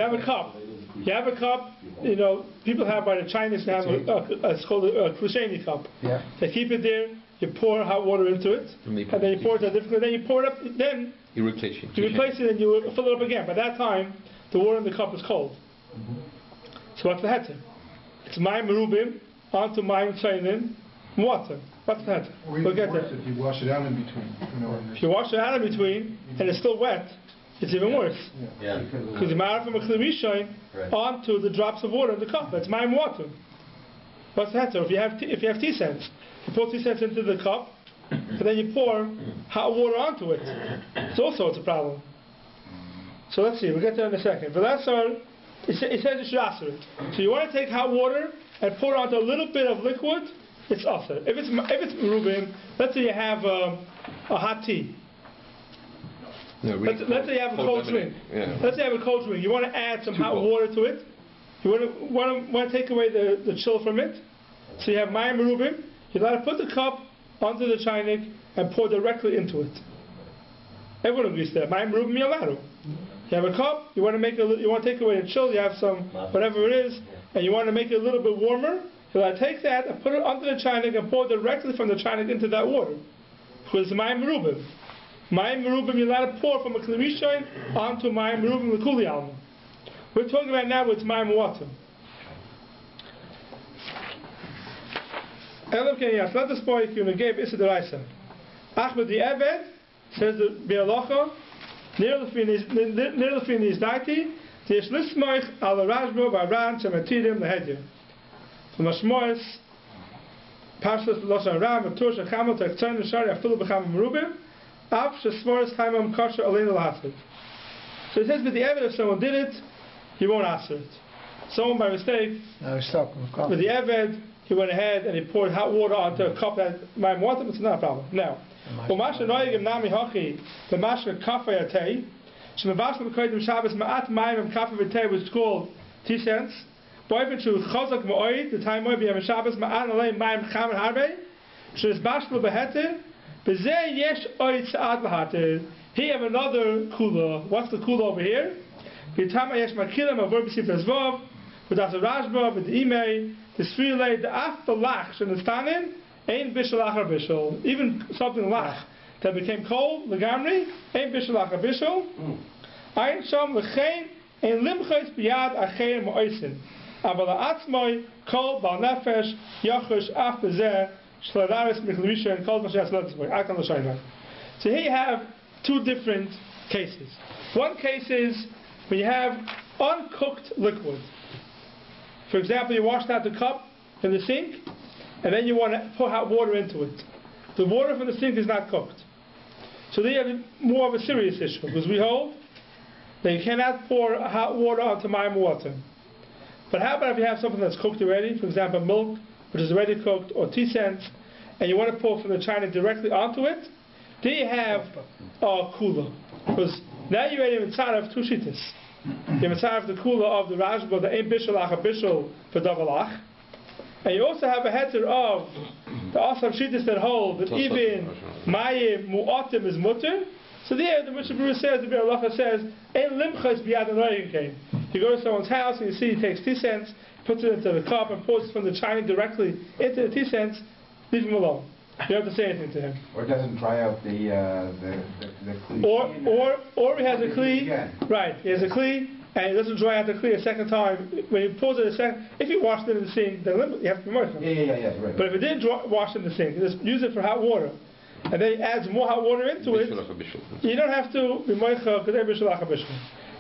have a cup. You have a cup, you know, people have by the Chinese, they have it's called a Khrushchevny cup. Yeah. They keep it there, you pour hot water into it, and then you pour it differently, then you pour it up, then you replace it and you fill it up again. By that time, the water in the cup is cold. So what's the heter? It's Mayim Merubim onto Mayim Tzainin water. What's the heter? We'll get there. If you wash it out in between. If you wash it out in between, and it's still wet, it's even worse. Yeah. Because you marry from a Chlerishain onto the drops of water in the cup. That's Mayim water. What's the heter? If you have tea cents, you pour tea cents into the cup, and then you pour hot water onto it. It's a problem. So let's see, we'll get there in a second. But that's our, it says you should answer it. So you want to take hot water and pour onto a little bit of liquid, it's usher. If it's Reuben, let's say you have a hot tea. No, really let's say you have a cold drink. Yeah. Let's say you have a cold drink. You want to add some hot water to it. You want to take away the chill from it. So you have Mayim Reuben. You got to put the cup onto the chaynik and pour directly into it. Everyone agrees to that. Mayim Reuben Yalaru. You have a cup. You want to take away the chill. You have some whatever it is, and you want to make it a little bit warmer. You got to take that and put it onto the chaynik and pour directly from the chaynik into that water. Because it's Mayim Reuben. Mayim Merubim, you're allowed to pour from a Klerishain onto Mayim Merubim L'Kuli Alma. We're talking about now with Mayim water. Elam Keniyas, let us boy you gave Issa Deraisa. Achmed the Eved says the Bialacha, near the Finis Daiti, the Yeshlismoich al Rajbo Baran Shematidim Lehedya. From Ashmois, Pashas Loshan Ram, Tush and Chamel, Tektzon, and Shari, Afilu Becham Merubim. So it says, but the evidence if someone did it, he won't answer it. Someone by mistake, with the Eved, he went ahead and he poured hot water onto a cup that might want it, it's not a problem. Now, which is called tea cents. The time might be a Shabbos, Ma'an Alei Mayim Chamer Harbe, She's Bashlo Beheter. Here you have another kula. What's the kula over here? The even something lach that became cold, legamri, ain't bishalach bishal. Ein sham lechein ein limchos biyad achein moisin. Aval atzmoi kol bal nefesh yachush af bezeh. So here you have two different cases. One case is when you have uncooked liquid. For example, you washed out the cup in the sink, and then you want to pour hot water into it. The water from the sink is not cooked. So then you have more of a serious issue, because we hold that you cannot pour hot water onto Mayim water. But how about if you have something that's cooked already, for example milk, which is already cooked, or tea cents, and you want to pour from the china directly onto it, then you have a kula. Because now you're ready with tzara of two shittas. You have a tzaref the kula of the Rashba, the ein bishul ach a bishul for davalach. And you also have a heter of the Asam Shittis that hold that even mayim mu'atim is mutter. So there, the Mishnah Berurah says, the Bir Halacha says, ein limchas biyad anoyin kain. You go to someone's house and you see he takes 2 cents, puts it into the cup and pours it from the china directly into the 2 cents, leave him alone. You don't have to say anything to him. Or doesn't dry out the kli. Or he has a kli, right, he has a kli, and it doesn't dry out the kli a second time. When you pours it a second, if you washed it in the sink, then you have to be moist. Yeah, right. But if it didn't wash in the sink, you just use it for hot water, and then he adds more hot water into it, you don't have to be moicha k'dei bishul ach bishul.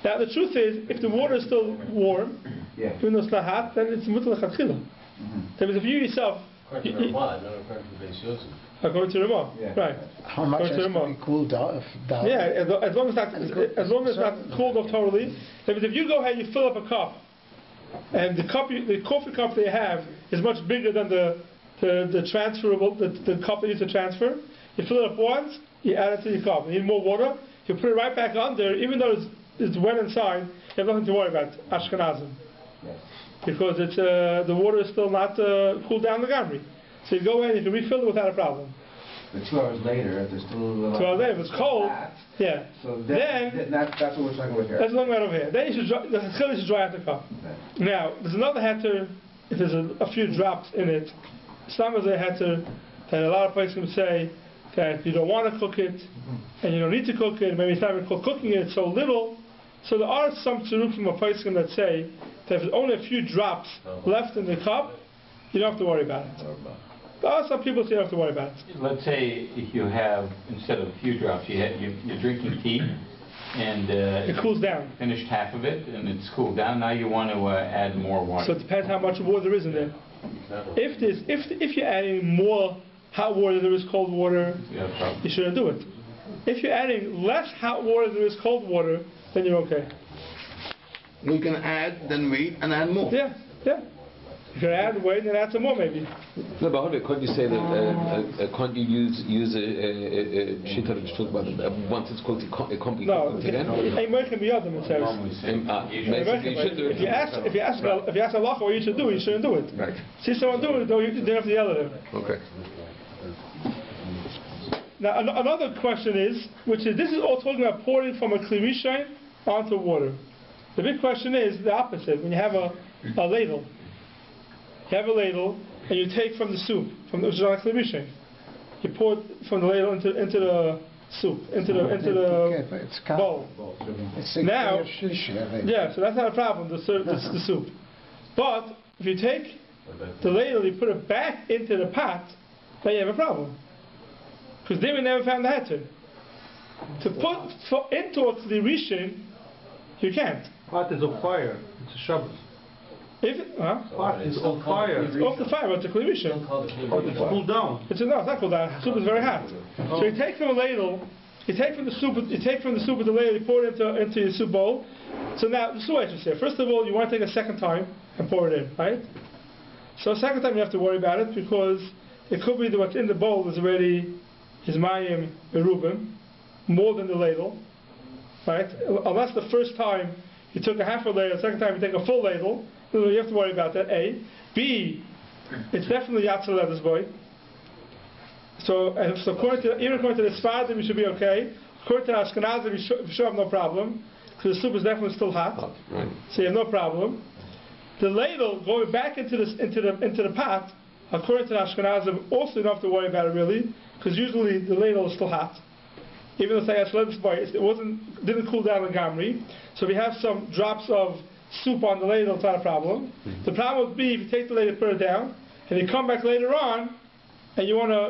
Now the truth is, if the water is still warm, even though it's not hot, then it's mutal lechatchila. That means if you yourself, According to Ramah, not according to Beis Yosef. According to Ramah, right? How much has to be cooled down? Yeah, as long as it's not cooled off totally. That means if you go ahead, you fill up a cup, and the coffee cup they have is much bigger than the transferable, the cup they use to transfer. You fill it up once, you add it to your cup. You need more water, you put it right back on there, even though it's wet inside. You have nothing to worry about. Ashkenazim. Because it's the water is still not cooled down the gamri. So you go in, you can refill it without a problem. But 2 hours later, if there's still a little... 2 hours later, if it's cold, yeah. So then that's what we're talking about here. That's what I'm talking about over here. Then you should dry out the cup. Okay. Now, there's another heter, if there's a few drops in it. Some is a heter that a lot of places would say that you don't want to cook it, and you don't need to cook it, maybe it's not even cooking it, it's so little. So there are some tzuruf from a place that say that if there's only a few drops left in the cup, you don't have to worry about it. There are some people say you don't have to worry about it. Let's say if you have, instead of a few drops, you're drinking tea, and it cools down. Finished half of it, and it's cooled down. Now you want to add more water. So it depends how much water there is in there. If you're adding more hot water than there is cold water, you shouldn't do it. If you're adding less hot water than there is cold water, then you're okay. You can add, then wait, and add more. Yeah. You can add, wait, and add some more maybe. No, but can't you say that, can't you use a shita that you talk about, once it's cooked, it can't be cooked again? No, it can be other, it says. If you ask Allah what you should do, you shouldn't do it. Right. See someone do it, though, you don't have to yell at him. Okay. Now, another question is, this is all talking about pouring from a kli rishon onto water. The big question is the opposite. When you have a ladle, and you take from the soup, which is on a kli rishon, you pour it from the ladle into the soup, into the bowl. Now, so that's not a problem. The soup. But if you take the ladle, you put it back into the pot, then you have a problem. Because then we never found the heter. To put into a kli rishon, you can't. Pot is on fire. It's a SHABBOS. Pot is on fire. It's off the fire, but it's a kli rishon. It's cooled down. It's not cooled down. Soup is very hot. So you take from a ladle, you take from the soup with the ladle, you pour it into your soup bowl. So now the soup is here. First of all, you want to take a second time and pour it in, right? So a second time you have to worry about it because it could be that what's in the bowl is already his mayim merubim, more than the ladle, right? Unless the first time you took a half a ladle, the second time you take a full ladle, you have to worry about that. A. B. It's definitely yatzel levis boy. So according to the Sfardim, we should be okay. According to Ashkenazim, we should have no problem because the soup is definitely still hot, so you have no problem. The ladle going back into the pot, according to the Ashkenazim, also you don't have to worry about it really, because usually the ladle is still hot. Even though it didn't cool down the gamri. So if you have some drops of soup on the ladle, it's not a problem. The problem would be if you take the ladle, put it down, and you come back later on, and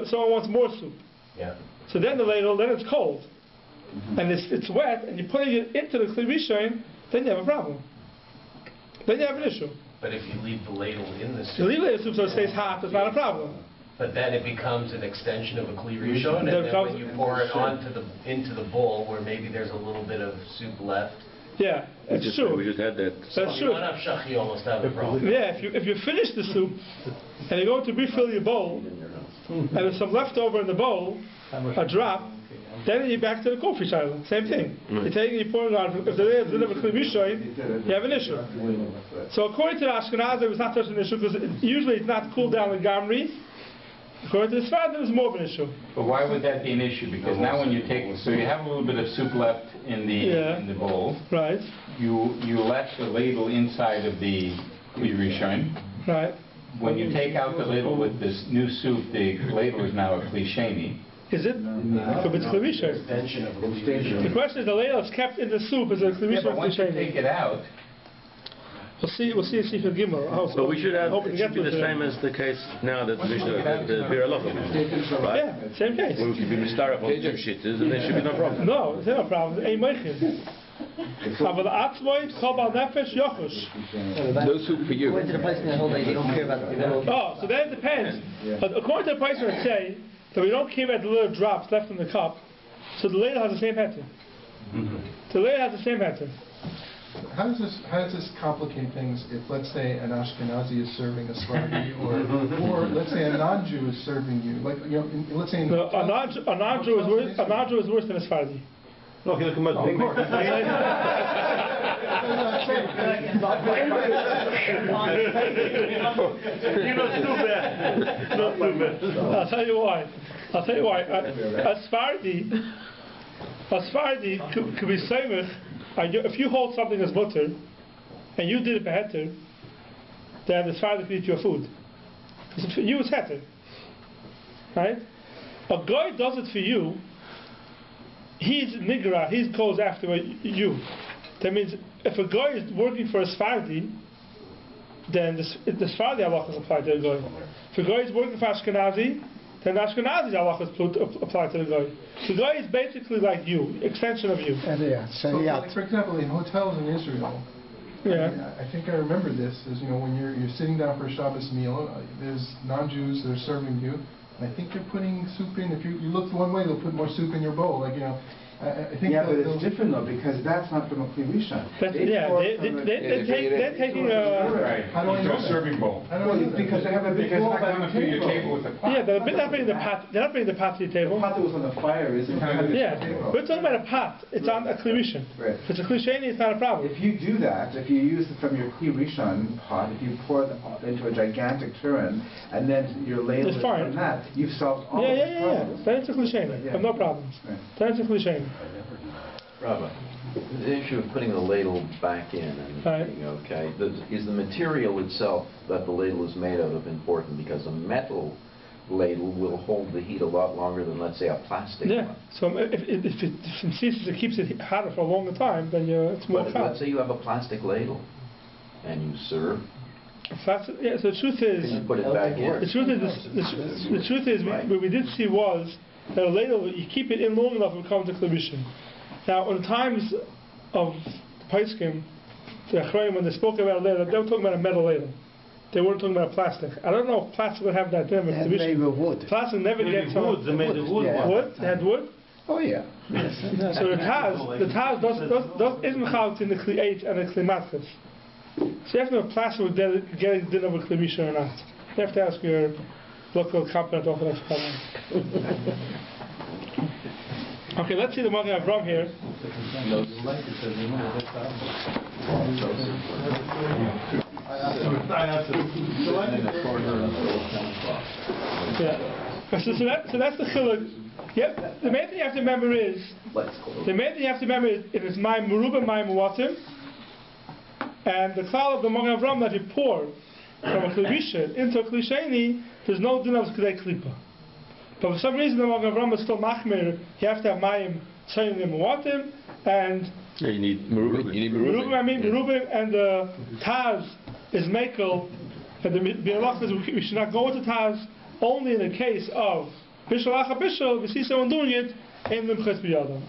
someone wants more soup. Yeah. So then the ladle, then it's cold, and it's wet, and you're putting it into the kli rishon, then you have a problem. Then you have an issue. But if you leave the ladle in the soup... You leave the soup so it stays hot, it's not a problem. But then it becomes an extension of a kli rishon, and then when you pour it into the bowl where maybe there's a little bit of soup left... Yeah, it's true. We just had that. That's true. You don't have shachi, you almost have a problem. Yeah, if you finish the soup, and you're going to refill your bowl, and there's some leftover in the bowl, a drop, then you're back to the coffee shayla. Same thing. You're taking, you're pouring on. If the layla doesn't have a kli rishon, you have an issue. So according to the Ashkenazi, it was not such an issue because usually it's not cooled down in Gamri. According to the Sfardim, it's more of an issue. But why would that be an issue? Because now when you take, so you have a little bit of soup left in the bowl. Right. You left the ladle inside of the kli rishon. Right. When you take out the ladle with this new soup, the ladle is now a kli sheni. Is it? Could be kli rishon. The question is, the ladle is kept in the soup. Is it kli rishon or kli sheni? Once you take it out. We'll see in Sefer Gimel. But we should have, it should be the same as the case now that the Bir Alocha, right? Yeah, same case. We could be mistaref on two shitters and there should be no problem. No, there's no problem. Ein meichid. Aber the atzmoy, kobal nefesh, yochush. No soup for you. Going to the place in the whole day, they don't care about the little... Oh, so then it depends. But according to the place where it say that we don't care about the little drops left in the cup, so the ladle has the same pattern. The ladle has the same pattern. How does this complicate things if, let's say, an Ashkenazi is serving a Sephardi, or let's say a non-Jew is serving you? Like, you know, let's say no, a non-Jew is worse than a Sephardi. No, he'll come out. Of course. I'll tell you why. A Sephardi could be Semich. If you hold something as butter, and you did it beheter, then the Sephardi could eat your food. Because for you it's heter. Right? A guy does it for you, he's nigra, he goes after you. That means if a guy is working for a Sephardi, then the Sephardi halachas apply to the guy. If a guy is working for Ashkenazi, then the Ashkenazi halachas apply to the guy. The guy is basically like you, extension of you. So, like, for example, in hotels in Israel, I think I remember this, is, you know, when you're sitting down for a Shabbos meal, there's non-Jews that are serving you. I think they're putting soup in. If you look one way, they'll put more soup in your bowl. Like, you know, I think but it's different though, because that's not from a kli rishon. They're taking How do I know serving bowl. Because they have a big bowl by the table with the pot. Yeah, they're not bringing the pot. They're not bringing the pot to the table. The pot that was on the fire is in front of the table. We're talking about a pot. It's on a kli rishon. Right. If it's a kli sheni, it's not a problem. If you do that, if you use it from your kli rishon pot, if you pour it into a gigantic turin, and then your ladle is from that, you've solved all the problems. Then it's a kli sheni. Have no problems. Then it's a kli sheni. Rabbi, the issue of putting the ladle back in and being okay, is the material itself that the ladle is made out of important? Because a metal ladle will hold the heat a lot longer than, let's say, a plastic one. So if it ceases, it keeps it hotter for a longer time, then it's more hot. Let's say you have a plastic ladle and you serve. So the truth is, you put it back in. The truth is, what we did see was that a ladle, you keep it in long enough, it becomes a kli rishon. Now, in times of Paiskim, the Achrayim, when they spoke about a ladle, they were talking about a metal ladle. They weren't talking about plastic. I don't know if plastic would have that difference. They had made of wood. Plastic never gets wood. They made of wood. Wood? They had wood? Oh yeah. So the Taz isn't chalt in the Kli 8 and the Kli Matchis. So you have to know if plastic would get a din of a Kli rishon or not. You have to ask your local competent Orthodox problem. Okay, let's see the Magen Avram here. So that's the chiluk. The main thing you have to remember is if it's my merubah, my muatim, and the klal of the Magen Avram that you pour from a kli rishon into a kli sheni, there's no din of kedei klipa. But for some reason the Magen Avram is still machmir. You have to have mayim tzayin and muatim, and you need merubah. Merubah and the Taz is mekel, and the Bialach is we should not go with the Taz only in the case of Bishul Acha Bishul. We see someone doing it in the Mches B'Yadam.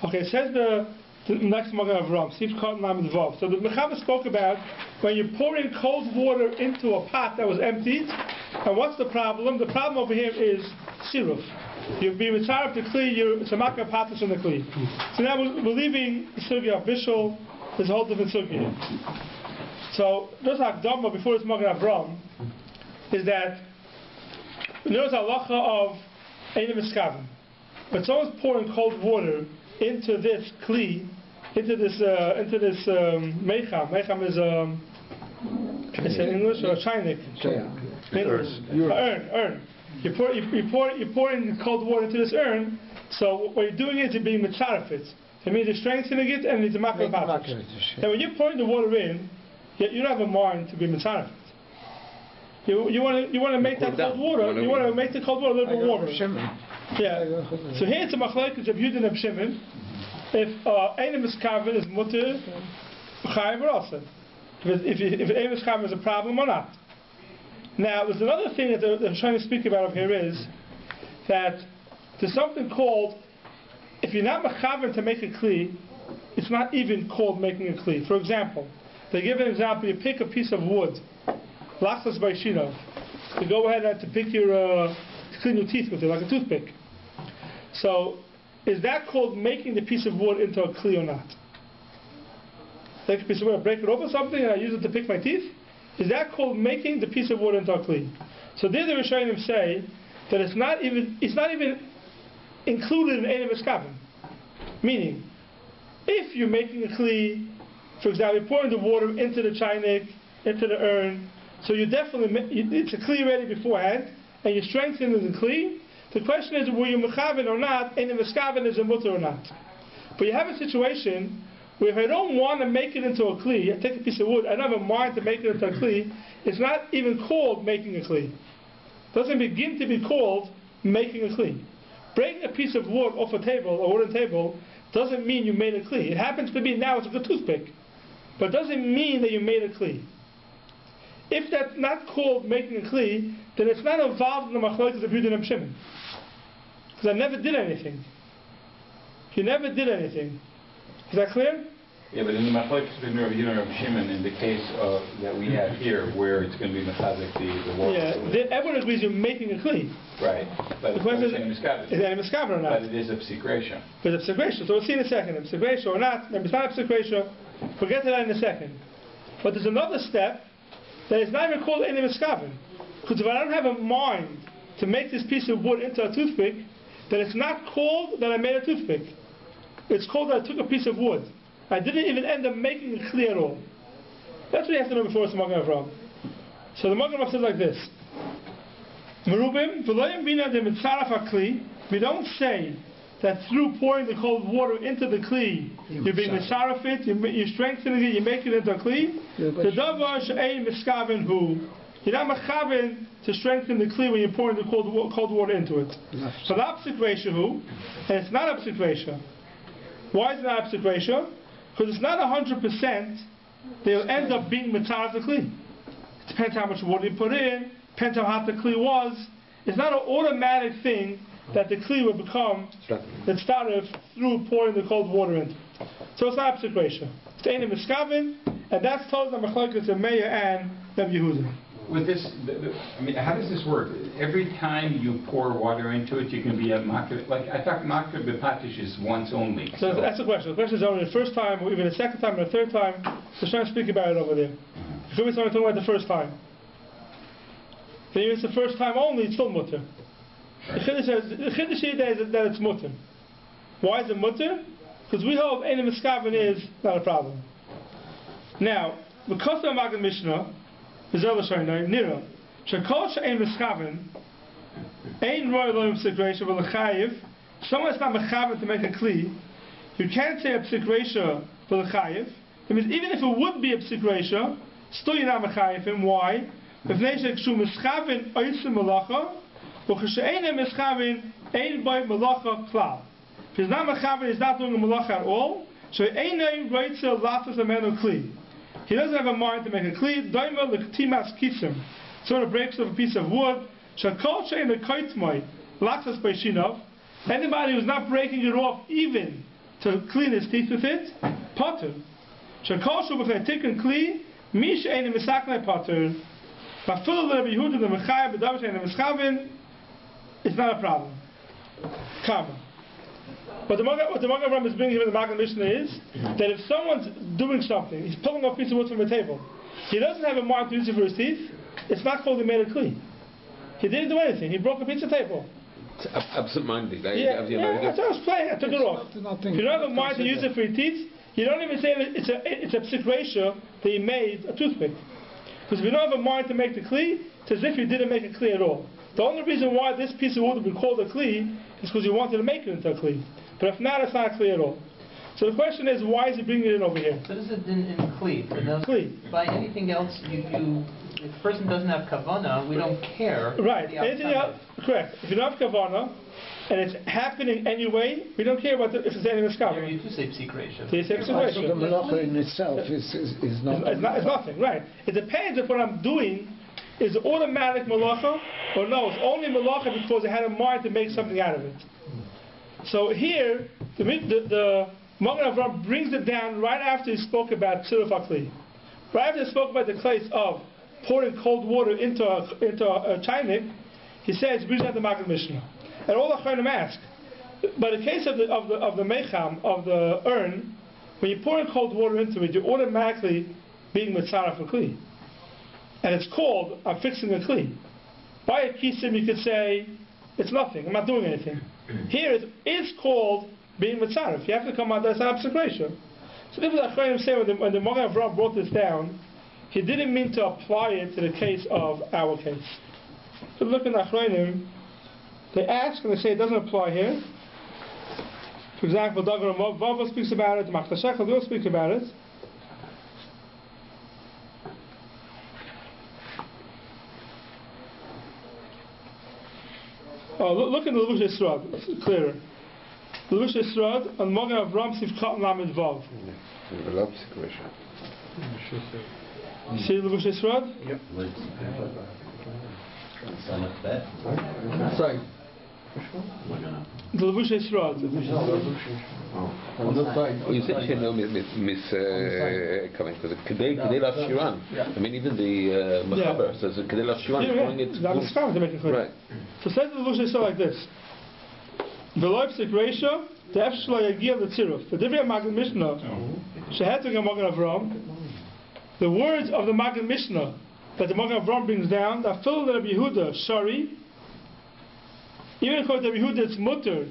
Okay, it says the next Magen Avram, Sif Katan Lamed Vav. So the Mechaber spoke about when you're pouring cold water into a pot that was emptied, and what's the problem? The problem over here is siruf. You've been retired to Kli, it's a Makar Patas in the Kli. So now we're leaving the Sugya of Bishul, there's a whole different Sugya. So, just Akdama before this Magen Avram is that there's a halacha of Einim Eskavim. When someone's pouring cold water into this kli, into this mecham. Mecham is it's in English or a chainik. Urn. You pour in cold water into this urn. So what you're doing is you're being mitzarefet. It means you're strengthening it and it's a makar batish. And when you're pouring the water in, you don't have a mind to be mitzarefet. You want to make that cold water. You want to make the cold water a little bit warmer. Yeah. So here it's a machlokes of Yud and Reb Shimon. If Einem Miskaven is mutter, chayav or also. If Einem Miskaven is a problem or not. Now there's another thing that they're trying to speak about over here is that there's something called, if you're not mechaven to make a kli, it's not even called making a kli. For example, they give an example, you pick a piece of wood, lachas by shino, you go ahead and to pick to clean your teeth with it, like a toothpick. So, is that called making the piece of wood into a kli or not? Take a piece of wood, break it open something and I use it to pick my teeth? Is that called making the piece of wood into a kli? So there the Rishonim say that it's not even included in Einem Miskaven. Meaning, if you're making a kli, for example, you're pouring the water into the chainik, into the urn, so you definitely, it's a kli ready beforehand, and you're strengthening the kli. The question is, were you mechaven or not, Einem Miskaven is a mutter or not. But you have a situation where if I don't want to make it into a kli, I take a piece of wood, I don't have a mind to make it into a kli, it's not even called making a kli. It doesn't begin to be called making a kli. Breaking a piece of wood off a table, a wooden table, doesn't mean you made a kli. It happens to be now it's a good toothpick, but it doesn't mean that you made a kli. If that's not called making a kli, then it's not involved in the machlokes of Yud and Reb Shimon. Because I never did anything. You never did anything. Is that clear? Yeah, but in the machlokes between Rabbi and Rabbi Shimon, in the case of that we have here, where it's going to be mechazik the water. Yeah, everyone agrees you're making a kli. Right, but the question is Einem Miskaven. Is Einem Miskaven or not? But it is a psik ratio. But it's a psik ratio. So we'll see in a second. If it's a psik ratio or not. Maybe it's not a psik ratio. We'll get to that in a second. But there's another step that is not even called Einem Miskaven. Because if I don't have a mind to make this piece of wood into a toothpick, then it's not called that I made a toothpick. It's called that I took a piece of wood. I didn't even end up making it clear at all. That's what you have to know before it's the Magen Avraham. So the Magen Avraham says like this. Merubim, v'loyim bina de mitzaraf ha-kli. We don't say that through pouring the cold water into the kli, you're being mitzaraf it, you're strengthening it, you're making it into a kli. The davar she'ein miskaven hu. You're not mechaven to strengthen the kli when you're pouring the cold water into it. So the psik ratio hu, and it's not a psik ratio. Why is it not a psik ratio? Because it's not 100% they'll end up being mitzaref the kli. It depends how much water you put in, depends how hot the kli was. It's not an automatic thing that the kli will become that started through pouring the cold water in. So it's not a psik ratio. It's Einem Miskaven, and that's told the machlokes of Meir and Reb Yehuda. With this, I mean, how does this work? Every time you pour water into it, you can be a makar. Like I thought, makar b'patish is once only. So that's the question. The question is only the first time, or even the second time, or the third time. So trying to speak about it over there. If we're talking about the first time, then if it's the first time only, it's still mutter. Right. The chiddush is that it's mutter. Why is it mutter? Because we hold Einem Miskaven is not a problem. Now, because of the Magen Mishnah. Someone is not mechaven to make a kli. You can't say a psik ratio for the chayiv. That means even if it would be a psik ratio, still you're not mechayiv him. Why? If he's not mechaven, he's not doing a malacha at all. So he doesn't have a mind to make a kli. Daima l'ktimas kisim. So it breaks off a piece of wood. Shakol she'en l'koitmoi laxas beishinov. Anybody who's not breaking it off even to clean his teeth with it, potter. Shakol she'en b'chei kli mi she'en misaknei potter. Ba'fil l'Rebbi Yehuda the mechayim b'davar she'en mischaven. It's not a problem. Karma. But what the Magen Avraham is bringing here in the Magen Mishnah is that if someone's doing something, he's pulling off a piece of wood from a table, he doesn't have a mark to use it for his teeth, it's not called he made a kli. He didn't do anything. He broke a piece of table. Absent-minded. That's what I was playing. I took it off. If you don't have a mind to use it for your teeth, you don't even say that it's a psik ratio that you made a toothpick. Because if you don't have a mind to make the kli, it's as if you didn't make a kli at all. The only reason why this piece of wood would be called a kli is because you wanted to make it into a kli. But if not, it's not a kli at all. So the question is, why is he bringing it in over here? So this is in kli. Kli. By anything else, if a person doesn't have kavanah, we don't care. Right. Anything else? Correct. If you don't have kavanah, and it's happening anyway, we don't care about if it's anything that's kavanah. You do say psik ratio. So the malacha in itself is not... It's nothing, right. It depends if what I'm doing is automatic malacha, or no, it's only malacha because I had a mind to make something out of it. So here, the Magen Avraham brings it down right after he spoke about tziruf hakli. Right after he spoke about the case of pouring cold water into a chaynik, he says, brings down the Magen Mishnah. And all the Chayim ask, but in the case of the mecham, of the urn, when you pour in cold water into it, you're automatically being mitzaref a kli. And it's called, I'm fixing a kli. By a kisim, you could say, it's nothing, I'm not doing anything. Here it is called being mitzaref. You have to come out, that's an observation. So this is what Chayim say when the Magen Avraham brought this down, he didn't mean to apply it to the case of our case. So look at the Chayim. They ask and they say it doesn't apply here. For example, Dagar Vava speaks about it, Machta Shechel will speak about it. Oh, look at the Levush Yisrod, it's clearer. The Levush Yisrod on Magen Avraham Sivkat Lamed Vav. See the Levush Yisrod? Yep. Sorry. The Levush Yisrod. You said you know coming because Kedei Lafshiran. I mean, even the Mechaber says Kedei Lafshiran calling it. Right. So says the Levush Yisrod like this: V'lo psik ratio the efshlo yagia l'tziruf. The Divrei Magen Mishnah shehetzig Magen Avraham. The words of the Magen Mishnah that the Magen Avraham brings down, that fill the Rabbi Yehuda shari. Even according to Rabbi Yehuda, it's mutter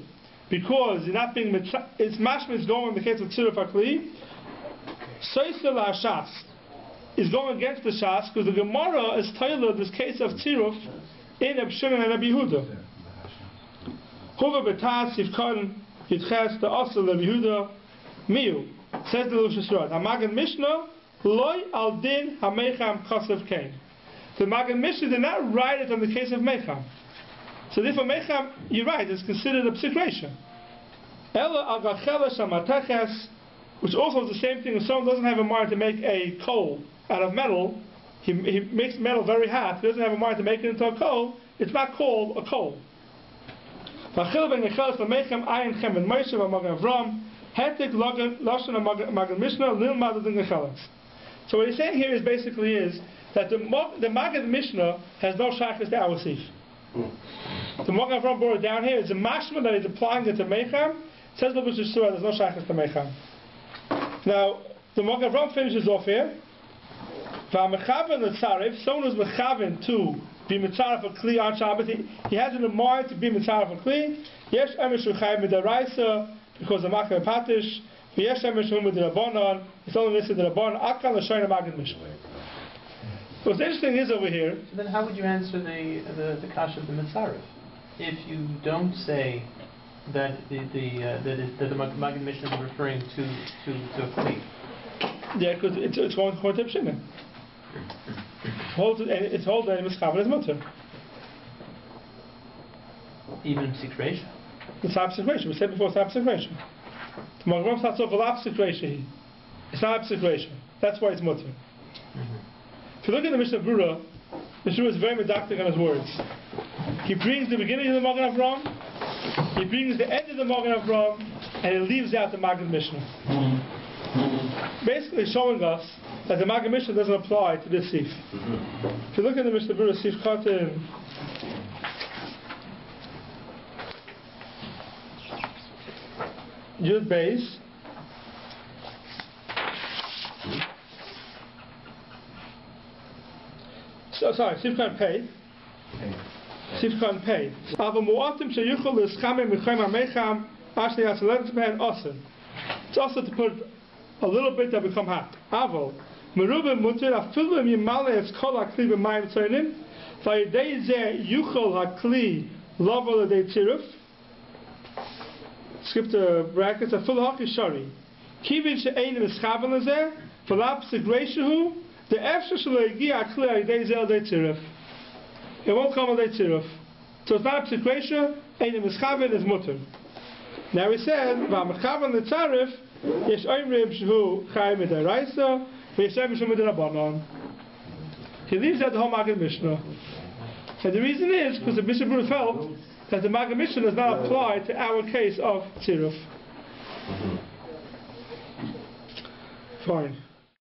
because you're not being it's mashma is going in the case of tziruf hakli. Soisel hashas is going against the shas because the Gemara is tailored this case of tziruf in Abshimon and Rabbi Yehuda. Huva betas yivkan yitches the asel Rabbi Yehuda miu says the Levush Yisrod. Hamagen Mishnah loy al din hamecham kasav kain. The Magen Mishnah did not write it on the case of mecham. So therefore mecham, you're right, it's considered a psik ratio. Ella agachela shamateches, which also is the same thing. If someone doesn't have a mind to make a coal out of metal, he makes metal very hot. He doesn't have a mind to make it into a coal. It's not called a coal. So what he's saying here is basically is that the Magen Mishnah has no shaykhus to our sif. The Magen Avraham brought it down here. It's a mashma that he's applying it to mecham. Says the Levush Yisrod, there's no shaykhus to mecham. Now the Magen Avraham finishes off here. V'amechaven l'tzaref, someone who's mechaven to be mitzaref a kli on Shabbos, he has in the mind to be mitzaref a kli. Yesh emesh u'chayim midaraisa because the makar patish. Yesh emesh u'chayim midarabanan. It's only listed in the Rabbanan. Akan l'shayim Magen Mishnah. What's interesting is over here. So then, how would you answer the kasha of the mitzaref if you don't say that the Magen Mishnah is referring to a kli? Yeah, because it's going to Chorteb Shimon. It's whole day mischaber is mutter. Even psik ratio. It's not psik ratio. We said before it's not psik ratio. The Magen starts off with psik ratio. It's not psik ratio. That's why it's mutter. If you look at the Mishnah Brura, the Mishnah is very medactic on his words. He brings the beginning of the Magen Avraham, he brings the end of the Magen Avraham, and he leaves out the Magen Mishnah. Basically showing us that the Magen Mishnah doesn't apply to this sif. If you look at the Mishnah Brura, Sif Katan Yud Beis, Sif Katan Pei. Sifkan Pei. Aber mu'atim sheyuchol l'schamim m'choim ha'mecham ashni ha'salet behen osen. It's also to put a little bit that become hot. Aval. Merubim mutir afilu yimale es kol ha'kli b'mayim tzornim. V'yidei zeh yuchol ha'kli lovo l'dei tziruf. Skip the brackets. Afilu ha'kishari. Kivin she'ein mischaven l'zeh. V'lap sigreishahu. The efshar shelo yigi ha'kli ha'yidei zeh l'dei tziruf. It won't come l'dei tziruf. So it's not a sigreisha. Ein mischaven is mutter. Now we said, v'amchaven l'tzarif. Yesh oimrim shehu chayim mid'araisa, v'yesh oimrim shehu mid'rabanan. He leaves out the whole Maggid Mishnah. And the reason is because the Bishop Baruch felt that the Maggid Mishnah does not apply to our case of tziruf. Fine.